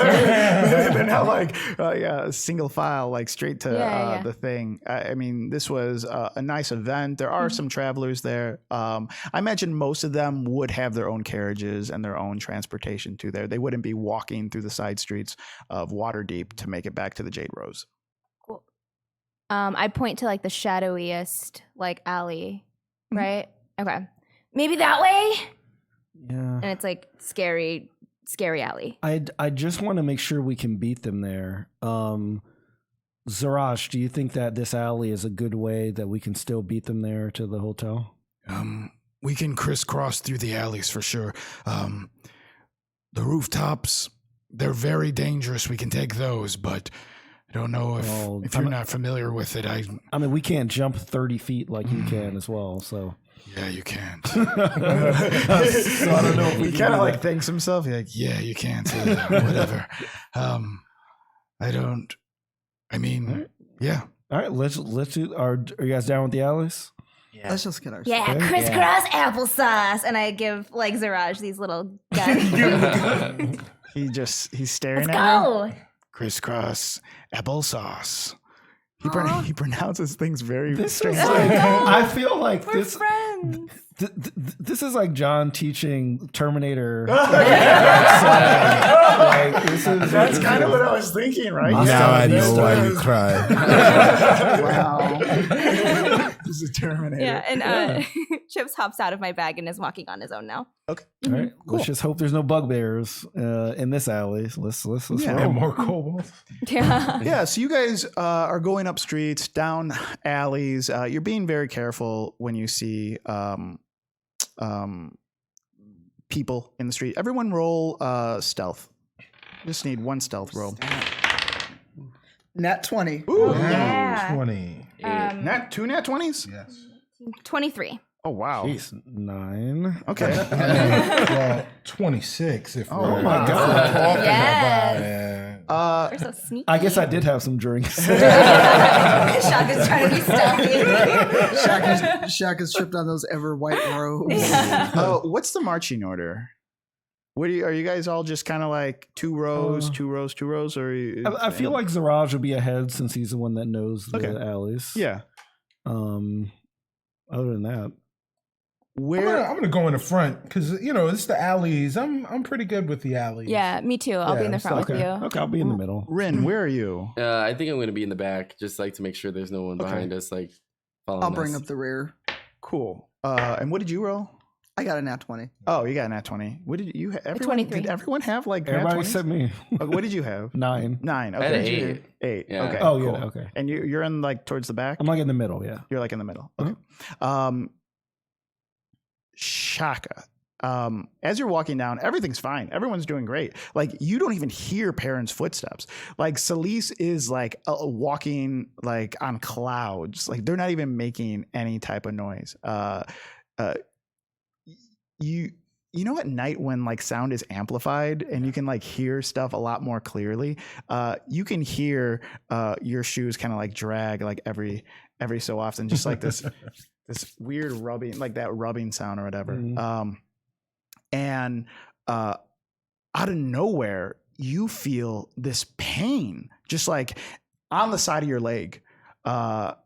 They're not like single file, like straight to the thing. I mean, this was a nice event. There are some travelers there. I imagine most of them would have their own carriages and their own transportation to there. They wouldn't be walking through the side streets of Waterdeep to make it back to the Jade Rose. Cool. I point to like the shadowiest like alley, right? Okay. Maybe that way? Yeah. And it's like scary alley. I just want to make sure we can beat them there. Zarash, do you think that this alley is a good way that we can still beat them there to the hotel? We can crisscross through the alleys for sure. The rooftops, they're very dangerous. We can take those, but I don't know if you're not familiar with it. I mean, we can't jump 30 feet like you can as well, so. Yeah, you can't. So I don't know if we He can kind of do like that. thinks himself. He's like, Yeah, you can't. Whatever. Yeah. All right, let's do. Are you guys down with the alleys? Let's just get our Yeah, Okay. crisscross applesauce. And I give like Zaraj these little guns. he's staring Let's at go. him. Crisscross applesauce. He pronounces things very This is strange. like, I feel like We're this. friends. This is like John teaching Terminator. That's kind of what I was thinking, right? Now I know why you cried. Wow. This is a Terminator. Yeah, and Chips hops out of my bag and is walking on his own now. Okay. All right, let's just hope there's no bugbears in this alley. Let's Yeah. roll. And more kobolds. Yeah. Yeah, so you guys are going up streets, down alleys. You're being very careful when you see people in the street. Everyone roll stealth. Just need one stealth roll. Nat 20. Ooh. Yeah. 20. Two nat 20s? Yes. 23. Oh, wow. Jeez, 9. Okay. Well, 26 if Oh we're my talking Yes. about it. We're so sneaky. I guess I did have some drinks. Shaka's trying to be stealthy. Shaka's tripped on those ever white robes. What's the marching order? Are you guys all just kind of like 2 rows, 2 rows, 2 rows, or? I feel like Zaraj will be ahead since he's the one that knows the alleys. Yeah. Other than that, I'm gonna go in the front because it's the alleys. I'm pretty good with the alleys. Yeah, me too. I'll be in the front with you. Okay, I'll be in the middle. Rin, where are you? I think I'm going to be in the back, just like to make sure there's no one behind us, like following I'll bring us. up the rear. Cool. And what did you roll? I got a nat 20. Oh, you got a nat 20. What did you have? 23. Did everyone have like nat Everybody 20s? except me. What did you have? 9. 9. I had Okay. an 8. 8. Yeah. Okay. Oh, cool. yeah. Okay. And you're in like towards the back? I'm like in the middle. Yeah. You're like in the middle. Okay. Shaka. As you're walking down, everything's fine. Everyone's doing great. Like you don't even hear Perrin's footsteps. Like Celise is like walking like on clouds. Like they're not even making any type of noise. You know at night when like sound is amplified and you can like hear stuff a lot more clearly, you can hear your shoes kind of like drag like every so often, just like this weird rubbing, like that rubbing sound or whatever. And out of nowhere, you feel this pain just like on the side of your leg. And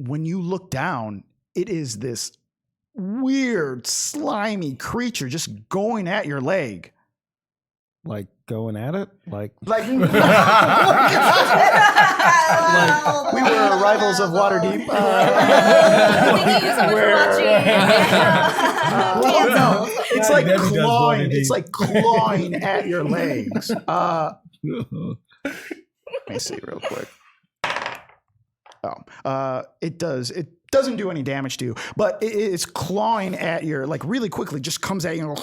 when you look down, it is this weird, slimy creature just going at your leg. Like going at it? Like we were rivals of Waterdeep. Thank you so much for watching. No, it's like Debbie does clawing. Waterdeep. It's like clawing at your legs. Let me see real quick. It doesn't do any damage to you, but it's clawing at your, like really quickly, just comes at you.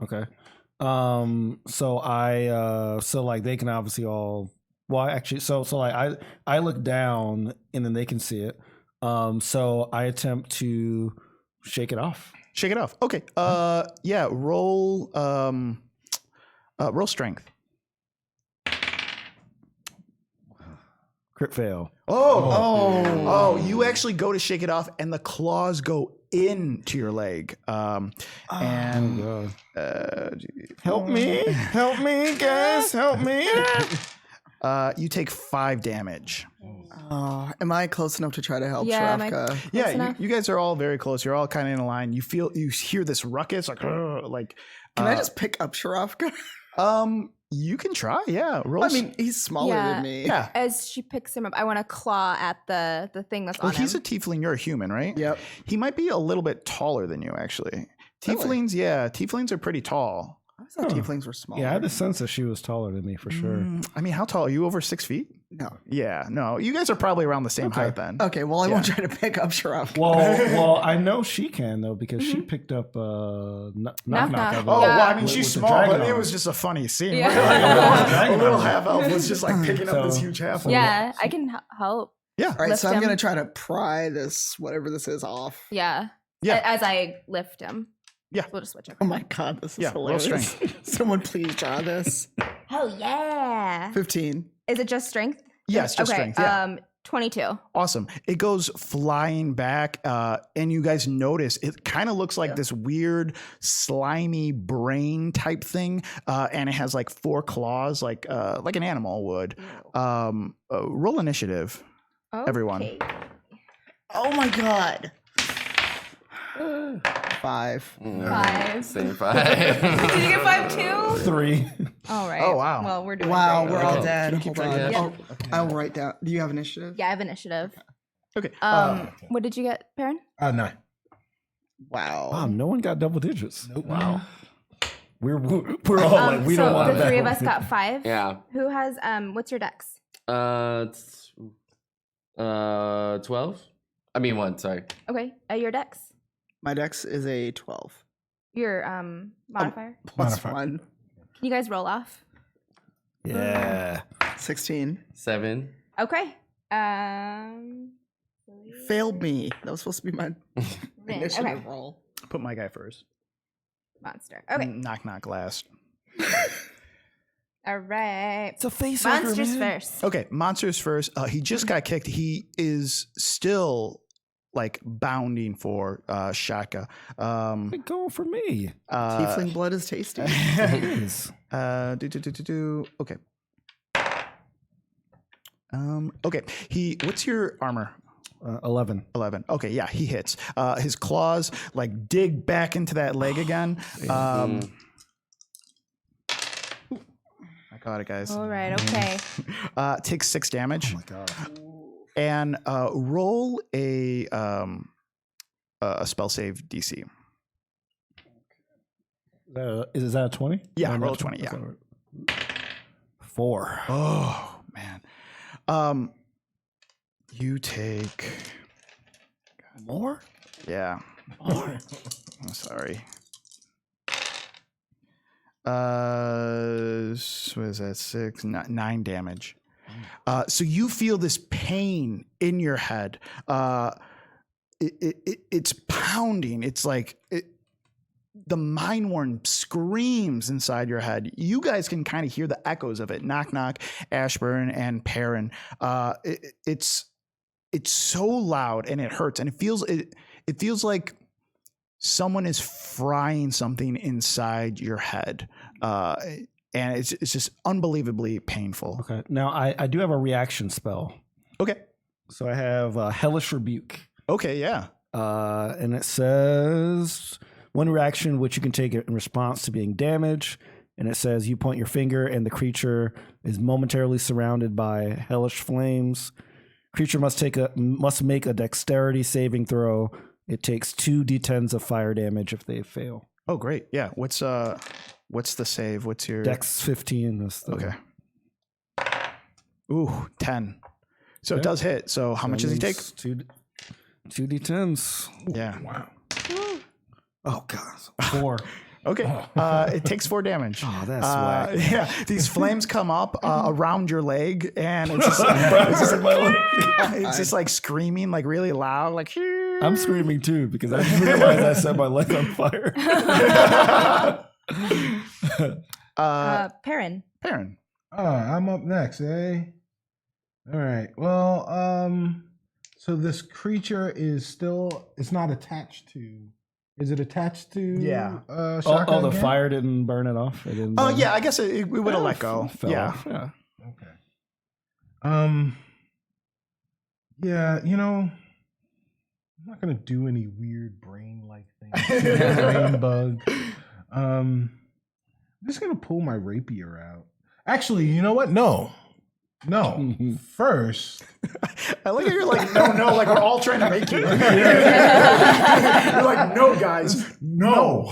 Okay. So like they can obviously all, well, actually, so like I look down and then they can see it. So I attempt to shake it off. Shake it off. Okay. Yeah. Roll strength. Crit fail. Oh! You actually go to shake it off, and the claws go into your leg. Help me, guys, help me. You take 5 damage. Am I close enough to try to help Yeah, am I Shrafka? Yeah, you guys are all very close. You're all kind of in a line. You hear this ruckus, like. Can I just pick up Shrafka? You can try. Yeah, roll. I mean, he's smaller than me. Yeah. As she picks him up, I want to claw at the thing that's on him. He's a tiefling. You're a human, right? Yep. He might be a little bit taller than you, actually. Tieflings, yeah, tieflings are pretty tall. I thought tieflings were small. Yeah, I had the sense that she was taller than me for sure. I mean, how tall are you? Over 6 feet? No. Yeah, no. You guys are probably around the same height then. Okay, well, I won't try to pick up Shrafka. Well, I know she can though because she picked up knock. Knock. Oh, well, I mean, With she's the small, dragon but it on was it. just a funny scene. Yeah. A little half elf was just like picking up this huge half elf. Yeah, I can help. Yeah. All right, Lift so I'm him. going to try to pry this, whatever this is, off. Yeah. Yeah. As I lift him. Yeah. We'll just switch over. Oh my God, this is Yeah, roll hilarious. Someone please draw this. Hell yeah. 15. Is it just strength? Yes, just okay, strength. Yeah. 22. Awesome. It goes flying back, and you guys notice it kind of looks like this weird, slimy brain type thing, and it has like 4 claws, like an animal would. Roll initiative, everyone. Okay. Oh my God. 5. 5. Same 5. Did you get 5 too? 3. All right. Oh, wow. Well, we're doing Wow, great. we're all Okay. dead. Can you keep Hold track on. of that? I'll write down. Do you have initiative? Yeah, I have initiative. Okay. What did you get, Perrin? 9. Wow. Wow, no one got double digits. Nope. Wow. We're all like we so don't want the that. 3 of us got 5. Yeah. Who has what's your dex? 12. I mean 1. Sorry. Okay, your dex. My dex is a 12. Your modifier. Plus Modifier. 1. Can you guys roll off? Yeah. 16. 7. Okay. Failed me. That was supposed to be my initiative Okay. roll. Put my guy first. Monster. Okay. Knock knock last. All right. It's a face Monsters first. Okay, monsters first. He just got kicked. He is still like bounding for Shaka. Go for me. Tiefling blood is tasty. It is. Okay. Okay. What's your armor? 11. 11. Okay, yeah, he hits. His claws like dig back into that leg again. I caught it, guys. All right. Okay. Takes 6 damage. Oh my god. And roll a spell save DC. Is that a 20? Yeah, roll a 20. Yeah. 4. Oh man. You take More? Yeah. More. I'm sorry. What is that? 6, 9 damage. So you feel this pain in your head. It's pounding. It's like the Mindworn screams inside your head. You guys can kind of hear the echoes of it. Knock knock, Ashburn and Perrin. It's so loud and it hurts and it feels like someone is frying something inside your head. And it's just unbelievably painful. Okay. Now I do have a reaction spell. Okay. So I have Hellish Rebuke. Okay, yeah. And it says one reaction which you can take in response to being damaged. And it says you point your finger and the creature is momentarily surrounded by hellish flames. Creature must make a dexterity saving throw. It takes 2d10s of fire damage if they fail. Oh, great. Yeah. What's the save? What's your Dex 15 is the Okay. Ooh, 10. So it does hit. So how much does he take? 2d10s. Yeah. Wow. Oh god. 4. Okay. It takes 4 damage. Oh, that's whack. Yeah. These flames come up around your leg, and it's just, it's just like screaming, like really loud, like. I'm screaming too because I just realized I set my leg on fire. Perrin. I'm up next, eh? All right. Well, so this creature it's not attached to. Is it attached to? Yeah. Shaka the again? fire didn't burn it off. It didn't. Oh yeah, I guess it would have let go. Fell Yeah. off, yeah. Okay. Yeah. I'm not gonna do any weird brain-like things. Brain bug. I'm just gonna pull my rapier out. Actually, you know what? No. First. I like how you're like, no, like we're all trying to make you. You're like, no, guys, no.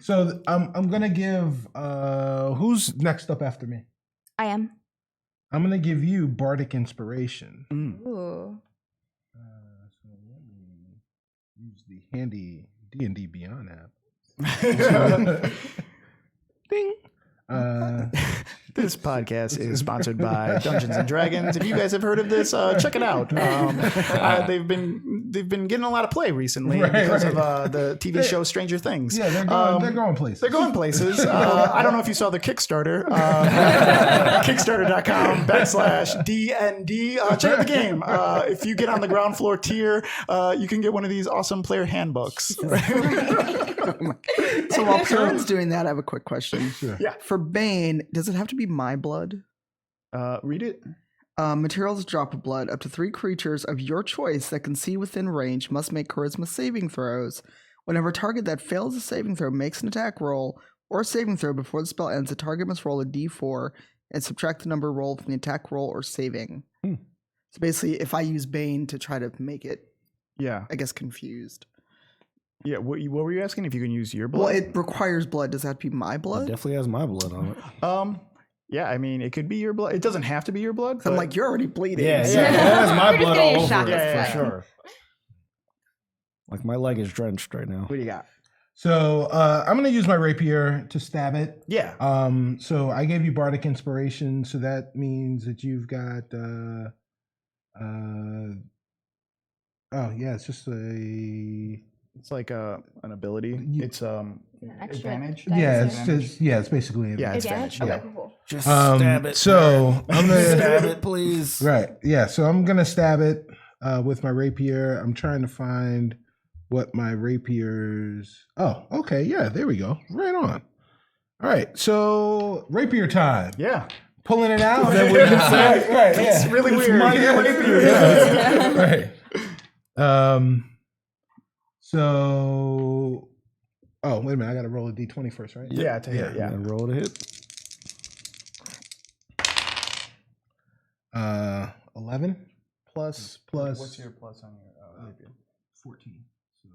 So I'm gonna give who's next up after me? I am. I'm gonna give you Bardic Inspiration. Ooh. So let me use the handy D&D Beyond app. Ding. This podcast is sponsored by Dungeons and Dragons. If you guys have heard of this, check it out. They've been getting a lot of play recently because of the TV show Stranger Things. Yeah, they're going places. They're going places. I don't know if you saw the Kickstarter. Kickstarter.com/DND. Check out the game. If you get on the ground floor tier, you can get one of these awesome player handbooks. So while Perrin's doing that, I have a quick question. Sure. Yeah. For Bane, does it have to be my blood? Read it. Materials drop of blood. Up to 3 creatures of your choice that can see within range must make charisma saving throws. Whenever a target that fails a saving throw makes an attack roll or saving throw before the spell ends, the target must roll a d4 and subtract the number rolled from the attack roll or saving. So basically, if I use Bane to try to make it, Yeah. I guess, confused. Yeah. What were you asking? If you can use your blood? Well, it requires blood. Does that have to be my It blood? definitely has my blood on it. Yeah, I mean, it could be your blood. It doesn't have to be your blood. I'm like, you're already bleeding. Yeah, So- it has my We're just blood gonna all use over Shaka's it blood. for sure. Like my leg is drenched right now. What do you got? So I'm going to use my rapier to stab it. Yeah. So I gave you bardic inspiration, so that means that you've got. It's just a. It's like an ability. It's advantage. Yeah, it's basically advantage. Advantage. Yeah. Okay, cool. Just stab it. So I'm gonna stab it, please. Right. Yeah. So I'm gonna stab it with my rapier. I'm trying to find what my rapier's. Oh, okay. Yeah. There we go. Right on. All right. So rapier time. Yeah. Pulling it out. Right. It's really weird. Right. So, wait a minute. I got to roll a d20 first, right? Yeah, to hit. Yeah. Roll to hit. 11 plus. What's your plus on your rapier? 14. So.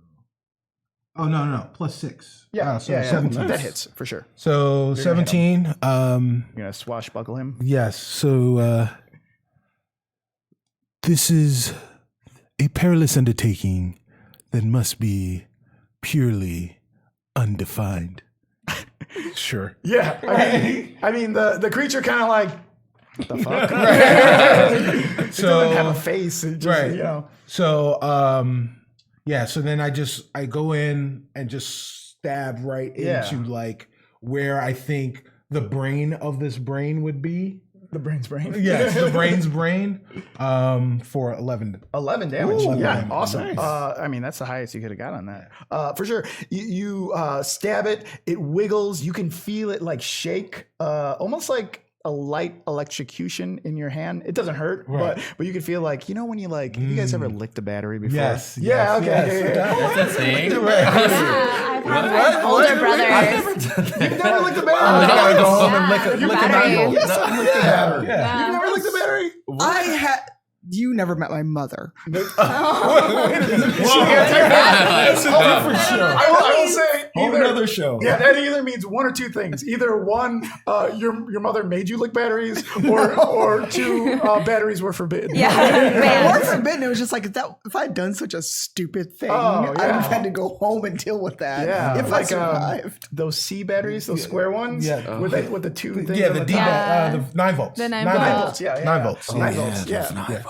Oh no, plus 6. Yeah, so 17. That hits for sure. So 17. You're gonna swashbuckle him. Yes. So this is a perilous undertaking that must be purely undefined. Sure. Yeah. I mean the creature kind of like, what the fuck? It doesn't have a face. It just, So so then I go in and just stab right into like where I think the brain of this brain would be. The brain's brain. Yes, the brain's brain. For 11. 11 damage. Ooh, yeah, awesome. Nice. I mean, that's the highest you could have got on that. For sure. You stab it. It wiggles. You can feel it like shake, almost like a light electrocution in your hand. It doesn't hurt, but you can feel like, when you have you guys ever licked a battery before? Yes. Yeah. Okay. Yes. That's a thing. I've had older brothers. You've never licked a battery. I gotta go home and lick a battery. 9 volt. Yes, I licked a battery. Yeah. You've never licked a battery? You never met my mother. That's a different show. I will say Another show. Yeah, that either means one or two things. Either one, your mother made you lick batteries, or two, batteries were forbidden. It weren't forbidden. It was just like if I had done such a stupid thing, I would have had to go home and deal with that. Yeah, if I survived. Those C batteries, those square ones, with the two things. Yeah, on the the D top. the 9 volts. The 9 volts. Yeah, 9 volts. 9 volts. Yeah.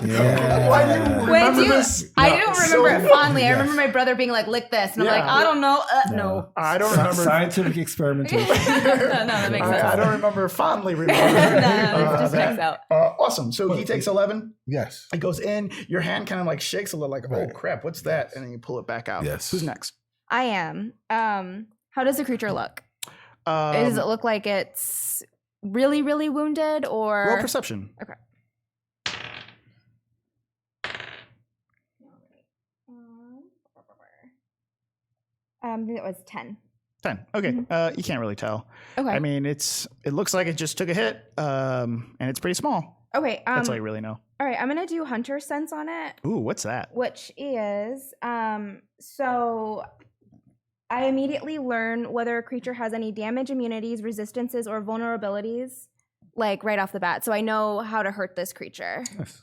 Yeah. Why do you remember this? I don't remember it fondly. Yes. I remember my brother being like, lick this. And I'm like, I don't know. No. I don't remember. Scientific experimentation. No, that makes sense. I don't remember fondly remembering. No, it just checks out. Awesome. So he takes 11. Yes. It goes in. Your hand kind of like shakes a little, like, oh crap, what's that? And then you pull it back out. Yes. Who's next? I am. How does the creature look? Does it look like it's really, really wounded, or roll perception? Okay. I think it was 10. 10. Okay. You can't really tell. Okay. I mean, it looks like it just took a hit, and it's pretty small. Okay. That's all you really know. All right. I'm gonna do Hunter Sense on it. Ooh, what's that? Which is so I immediately learn whether a creature has any damage, immunities, resistances, or vulnerabilities, like right off the bat. So I know how to hurt this creature. Yes.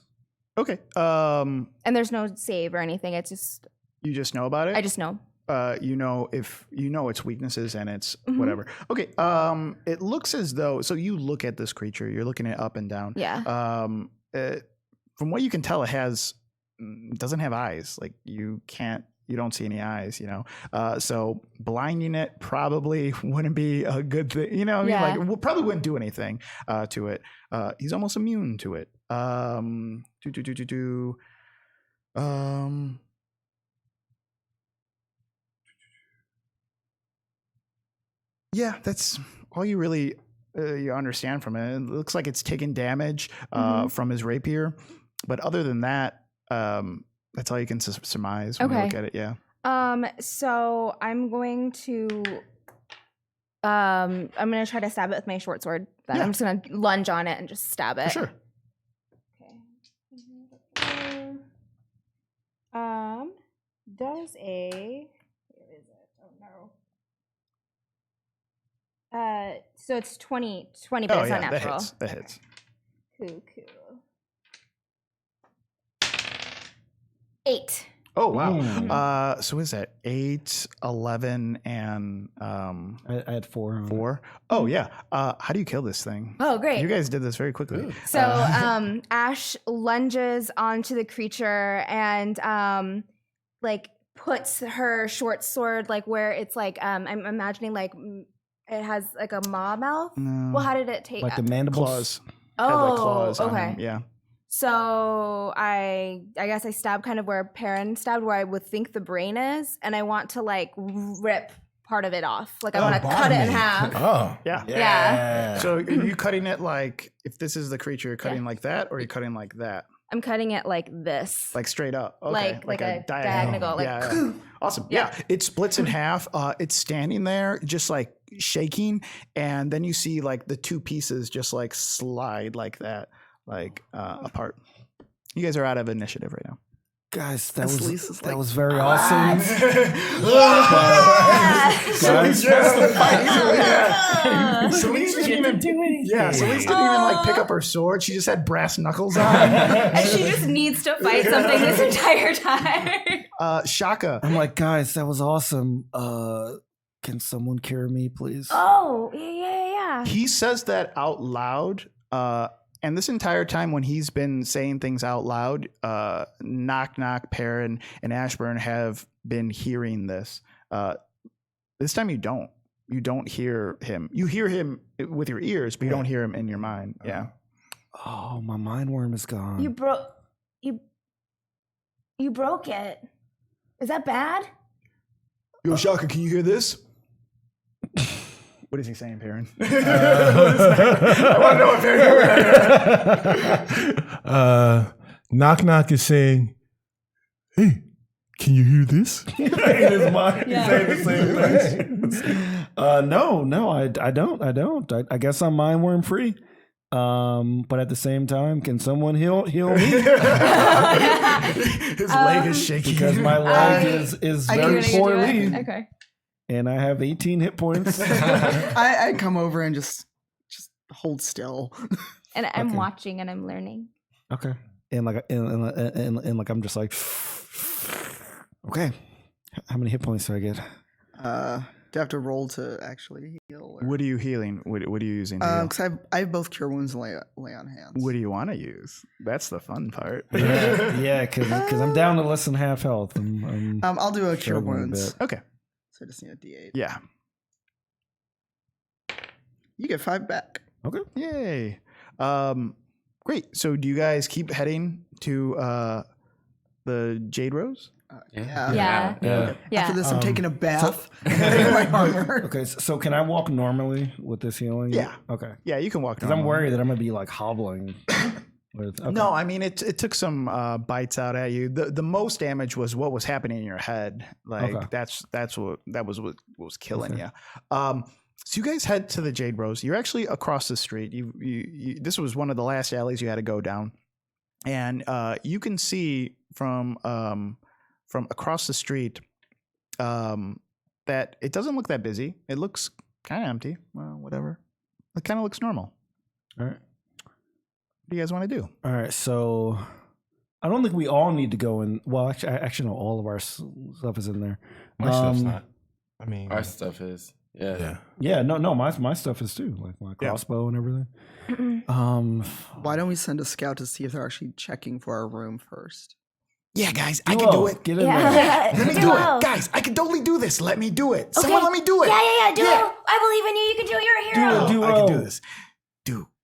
Okay. And there's no save or anything. It's just you just know about it? I just know. If you know its weaknesses and its whatever. Okay. It looks as though, so you look at this creature, you're looking at up and down. Yeah. From what you can tell, it doesn't have eyes. Like you don't see any eyes, so blinding it probably wouldn't be a good thing. Probably wouldn't do anything to it. He's almost immune to it. Yeah, that's all you really you understand from it. It looks like it's taken damage from his rapier, but other than that, that's all you can surmise when you look at it. Yeah. So I'm going to try to stab it with my short sword. Then I'm just gonna lunge on it and just stab it. For sure. Okay. Does a where is it? Oh no. So it's 20, but it's not natural. That hits. Cool. 8. Oh wow! So is that 8, 11, and I had 4. 4? Oh yeah. How do you kill this thing? Oh, great. You guys did this very quickly. So Ash lunges onto the creature and like puts her short sword like where it's like I'm imagining like it has like a maw mouth. No. Well, how did it take? Like the mandibles. Claws. Oh, Had, like, claws on okay. him. Yeah. So I guess I stab kind of where Perrin stabbed, where I would think the brain is, and I want to like rip part of it off. Like I want to cut it in half. Oh, Yeah. So are you cutting it like, if this is the creature, you're cutting like that, or are you cutting like that? I'm cutting it like this. Like straight up. Okay. Like a diagonal. Like, yeah. Awesome. Yeah. It splits in half. It's standing there just like shaking. And then you see like the 2 pieces just like slide like that, like apart. You guys are out of initiative right now. Guys, that like, was very awesome. Celeste didn't even do anything. Yeah, Celeste didn't even like pick up her sword. She just had brass knuckles on. and she just needs to fight something this entire time. Shaka. I'm like, guys, that was awesome. Can someone cure me, please? Oh, yeah. He says that out loud. And this entire time when he's been saying things out loud, Knock Knock, Perrin, and Ashburn have been hearing this. This time you don't. You don't hear him. You hear him with your ears, but you don't hear him in your mind. Yeah. Oh, my mind worm is gone. You broke it. Is that bad? Yo, Shaka, can you hear this? What is he saying, Perrin? I want to know what Perrin. Knock Knock is saying, "Hey, can you hear this?" In his mind, he's saying the same thing. No, I don't. I guess I'm mind worm free. But at the same time, can someone heal me? His leg is shaking because my leg is very poorly. Okay. And I have 18 hit points. I come over and just hold still. And I'm watching and I'm learning. Okay. And like I'm just like, okay. How many hit points do I get? Do I have to roll to actually heal? Or? What are you healing? What are you using? Because I have both cure wounds and lay on hands. What do you want to use? That's the fun part. Yeah, because I'm down to less than half health. I'll do a cure wounds. Okay. So I just need a D8. Yeah. You get 5 back. Okay. Yay. Great. So do you guys keep heading to the Jade Rose? Yeah. After this, I'm taking a bath. My armor. Okay, so can I walk normally with this healing? Yeah. Okay. Yeah, you can walk. Because I'm worried that I'm gonna be like hobbling. No, I mean it took some bites out at you. The most damage was what was happening in your head. Like that was what was killing you. So you guys head to the Jade Rose. You're actually across the street. You this was one of the last alleys you had to go down, and you can see from across the street that it doesn't look that busy. It looks kind of empty. Well, whatever. It kind of looks normal. All right. What do you guys want to do? All right, so I don't think we all need to go in. Well, actually, no, all of our stuff is in there. My stuff's not. I mean, our stuff is. Yeah. Yeah. No. My stuff is too, like my crossbow and everything. Why don't we send a scout to see if they're actually checking for our room first? Yeah, guys, I can do it. Get in there. Let me do it. Guys, I can totally do this. Let me do it. Someone let me do it. Yeah. Do it. I believe in you. You can do it. You're a hero. I can do this.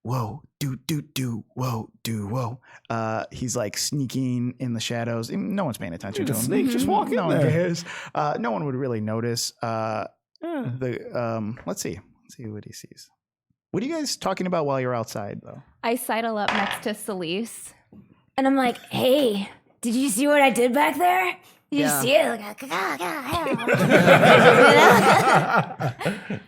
Whoa. He's like sneaking in the shadows. No one's paying attention to him. Snake, just walk in no there. one cares. No one would really notice. Let's see what he sees. What are you guys talking about while you're outside, though? I sidle up next to Celeste. And I'm like, hey, did you see what I did back there? Did you see it?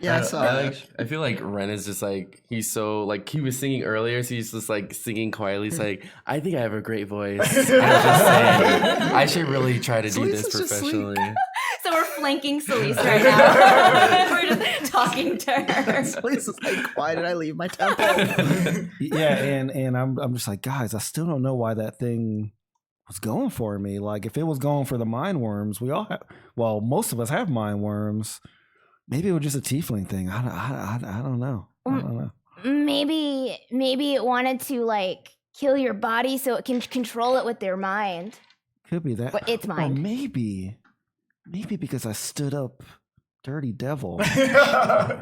Yeah, I saw I feel like Ren is just like, he's so, like, he was singing earlier, so he's just like singing quietly. He's like, I think I have a great voice. I'm just saying, I should really try to do this professionally. So we're flanking Celeste right now. We're just talking to her. Celeste is like, why did I leave my temple? Yeah, and I'm just like, guys, I still don't know why that thing was going for me. Like if it was going for the mind worms, most of us have mind worms. Maybe it was just a tiefling thing. I don't know. I don't know. Maybe it wanted to like kill your body so it can control it with their mind. Could be that. But it's mind. Or maybe because I stood up, dirty devil.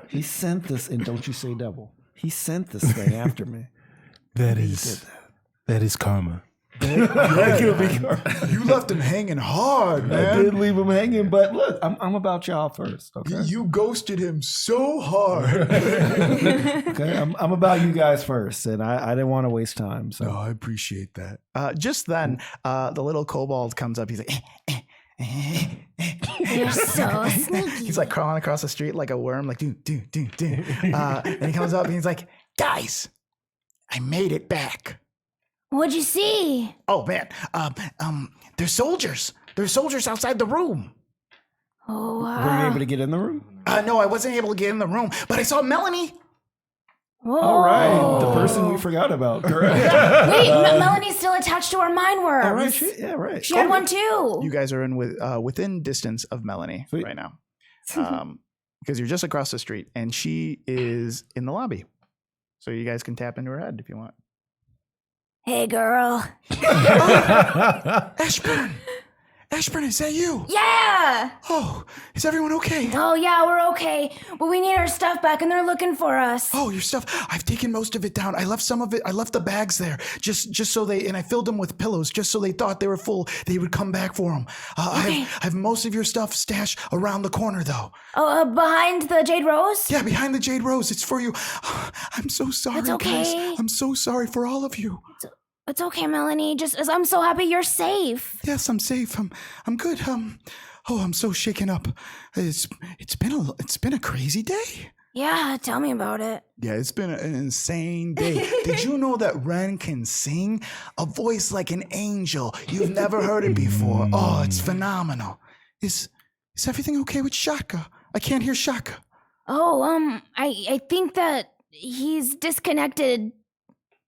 He sent this, and don't you say devil. He sent this thing after me. That is karma. You left him hanging hard, man. I did leave him hanging, but look, I'm about y'all first. Okay, You ghosted him so hard. okay, I'm about you guys first, and I didn't want to waste time. So I appreciate that. Just then, the little kobold comes up. He's like, You're so sneaky. he's like crawling across the street like a worm, like do. And he comes up and he's like, guys, I made it back. What'd you see? Oh man, there's soldiers. There's soldiers outside the room. Oh, were you able to get in the room? No, I wasn't able to get in the room, but I saw Melanie. Whoa. All right, the person we forgot about. Correct. Wait, Melanie's still attached to our mind worms. All right, right. She had one too. You guys are in within distance of Melanie right now, because you're just across the street, and she is in the lobby. So you guys can tap into her head if you want. Hey, girl. Ashburn, is that you? Yeah. Oh, is everyone okay? Oh, yeah, we're okay. But we need our stuff back, and they're looking for us. Oh, your stuff. I've taken most of it down. I left some of it. I left the bags there just so and I filled them with pillows just so they thought they were full. They would come back for them. Okay. I have most of your stuff stashed around the corner, though. Oh, behind the Jade Rose? Yeah, behind the Jade Rose. It's for you. I'm so sorry, It's okay. guys. I'm so sorry for all of you. It's okay, Melanie. I'm so happy you're safe. Yes, I'm safe. I'm good. I'm so shaken up. It's been a crazy day. Yeah, tell me about it. Yeah, it's been an insane day. Did you know that Ren can sing? A voice like an angel. You've never heard it before. Oh, it's phenomenal. Is everything okay with Shaka? I can't hear Shaka. Oh, I think that he's disconnected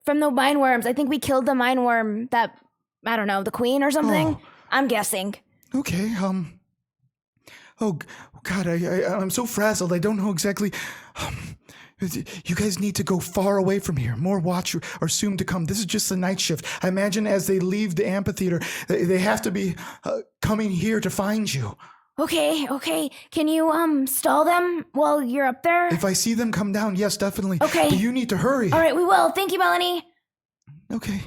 from the mind worms. I think we killed the mind worm that, I don't know, the queen or something. Oh. I'm guessing. Okay, oh God, I'm so frazzled. I don't know exactly. You guys need to go far away from here. More watch are soon to come. This is just the night shift. I imagine as they leave the amphitheater, they have to be coming here to find you. Okay. Can you stall them while you're up there? If I see them come down, yes, definitely. Okay. But you need to hurry. All right, we will. Thank you, Melanie. Okay.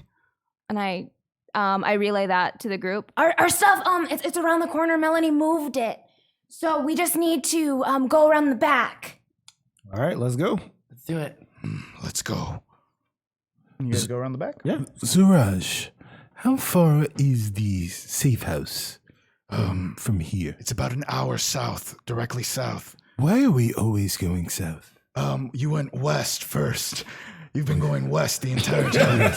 And I relay that to the group. Our stuff, it's around the corner. Melanie moved it. So we just need to go around the back. All right, let's go. Let's do it. Let's go. You guys go around the back? Yeah. Suraj, how far is the safe house from here? It's about an hour south, directly south. Why are we always going south? You went west first. You've been going west the entire time.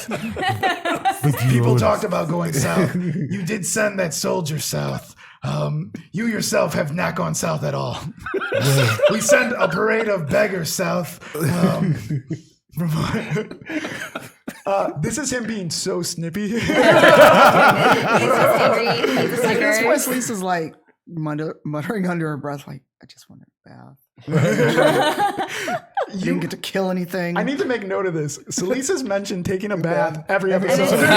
People talked about going south. You did send that soldier south. You yourself have not gone south at all. We send a parade of beggars south. This is him being so snippy. He's so angry. He's a Like, this sucker. voice Lisa's like muttering under her breath, like, I just want a bath. You didn't get to kill anything. I need to make note of this. Selisa's mentioned taking a bath every episode. Every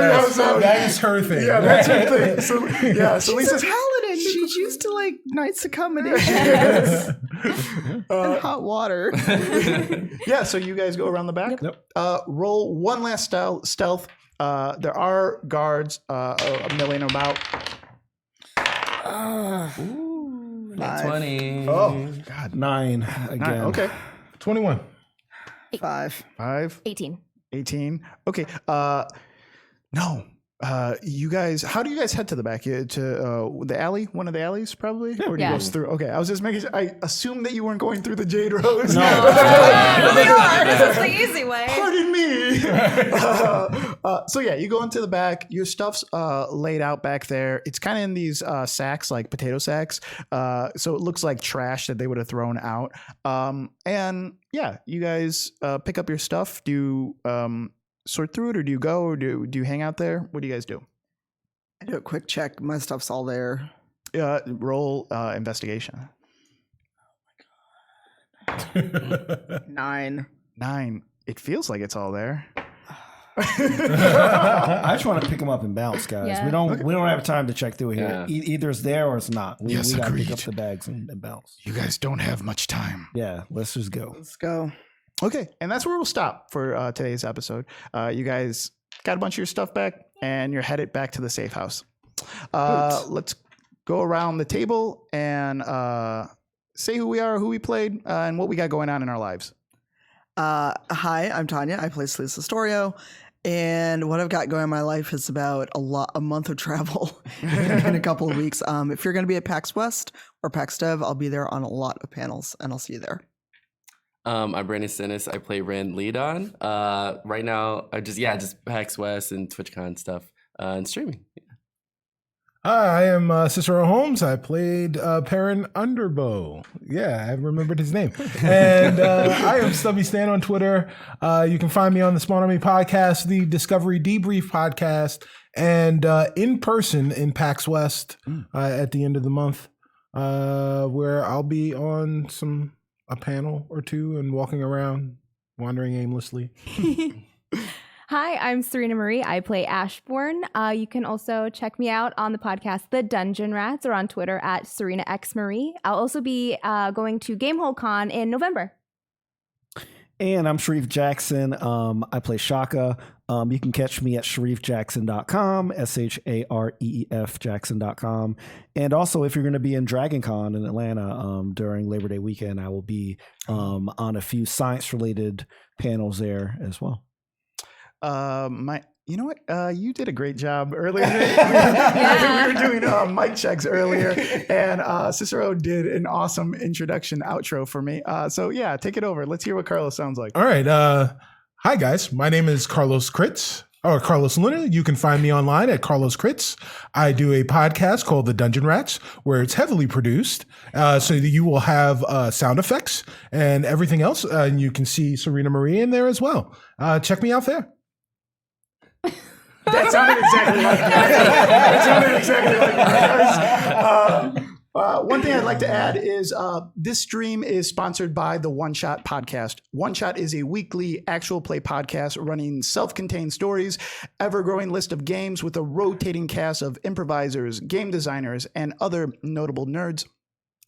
episode. That is her thing. Yeah, that's her thing. So, yeah, She's a Selisa's paladin. She's used to like nights accommodations and hot water. Yeah, so you guys go around the back. Yep. Roll one last stealth. There are guards a million about. Nat 20. Oh, God. 9 again. Okay. 21. 5. 18. 18. Okay. No. You guys, how do you guys head to the back? To the alley? One of the alleys, probably? Yeah, where do you Yeah. go through? Okay, I was just making sure. I assumed that you weren't going through the Jade Rose. We are. This is the easy way. Pardon me. So yeah, you go into the back. Your stuff's laid out back there. It's kind of in these sacks, like potato sacks. So it looks like trash that they would have thrown out. And yeah, you guys pick up your stuff. Do sort through it, or do you go, or do you hang out there? What do you guys do? I do a quick check. My stuff's all there. Roll investigation. 9. 9. It feels like it's all there. I just want to pick them up and bounce, guys. Yeah. We don't have time to check through here. Yeah. Either it's there or it's not. We Yes, gotta pick agreed. up the bags and bounce. You guys don't have much time. Yeah, let's just go. Let's go. Okay, and that's where we'll stop for today's episode. You guys got a bunch of your stuff back, and you're headed back to the safe house. Let's go around the table and say who we are, who we played, and what we got going on in our lives. Hi, I'm Tanya. I play Celeste Astorio. And what I've got going in my life is about a month of travel in a couple of weeks. If you're going to be at PAX West or PAX Dev, I'll be there on a lot of panels, and I'll see you there. I'm Brandon Sinis. I play Rand Leadon. Right now, just PAX West and TwitchCon stuff and streaming. Hi, I am Cicero Holmes. I played Perrin Underbow. Yeah, I remembered his name. And I am Stubby Stan on Twitter. You can find me on the Spawn Army podcast, the Discovery Debrief podcast, and in person in PAX West at the end of the month, where I'll be on a panel or two and walking around, wandering aimlessly. Hi, I'm Serena Marie. I play Ashbourne. You can also check me out on the podcast The Dungeon Rats or on Twitter at Serena X Marie. I'll also be going to Gamehole Con in November. And I'm Sharif Jackson. I play Shaka. You can catch me at sharifjackson.com, SHAREEF Jackson.com. And also, if you're going to be in Dragon Con in Atlanta during Labor Day weekend, I will be on a few science-related panels there as well. You know what? You did a great job earlier. We were doing mic checks earlier, and Cicero did an awesome introduction outro for me. So yeah, take it over. Let's hear what Carlos sounds like. All right. Hi, guys. My name is Carlos Kritz, or Carlos Luna. You can find me online at Carlos Kritz. I do a podcast called The Dungeon Rats, where it's heavily produced, so that you will have sound effects and everything else. And you can see Serena Marie in there as well. Check me out there. That sounded exactly like that. One thing I'd like to add is this stream is sponsored by the One Shot podcast. One Shot is a weekly actual play podcast running self-contained stories, ever-growing list of games with a rotating cast of improvisers, game designers, and other notable nerds.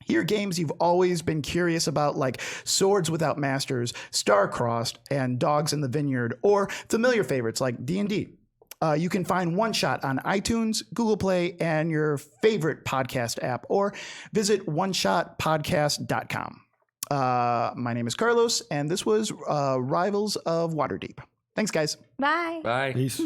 Here, games you've always been curious about, like Swords Without Masters, Star-Crossed, and Dogs in the Vineyard, or familiar favorites like D&D. You can find One Shot on iTunes, Google Play, and your favorite podcast app, or visit oneshotpodcast.com. My name is Carlos, and this was Rivals of Waterdeep. Thanks, guys. Bye. Bye. Peace.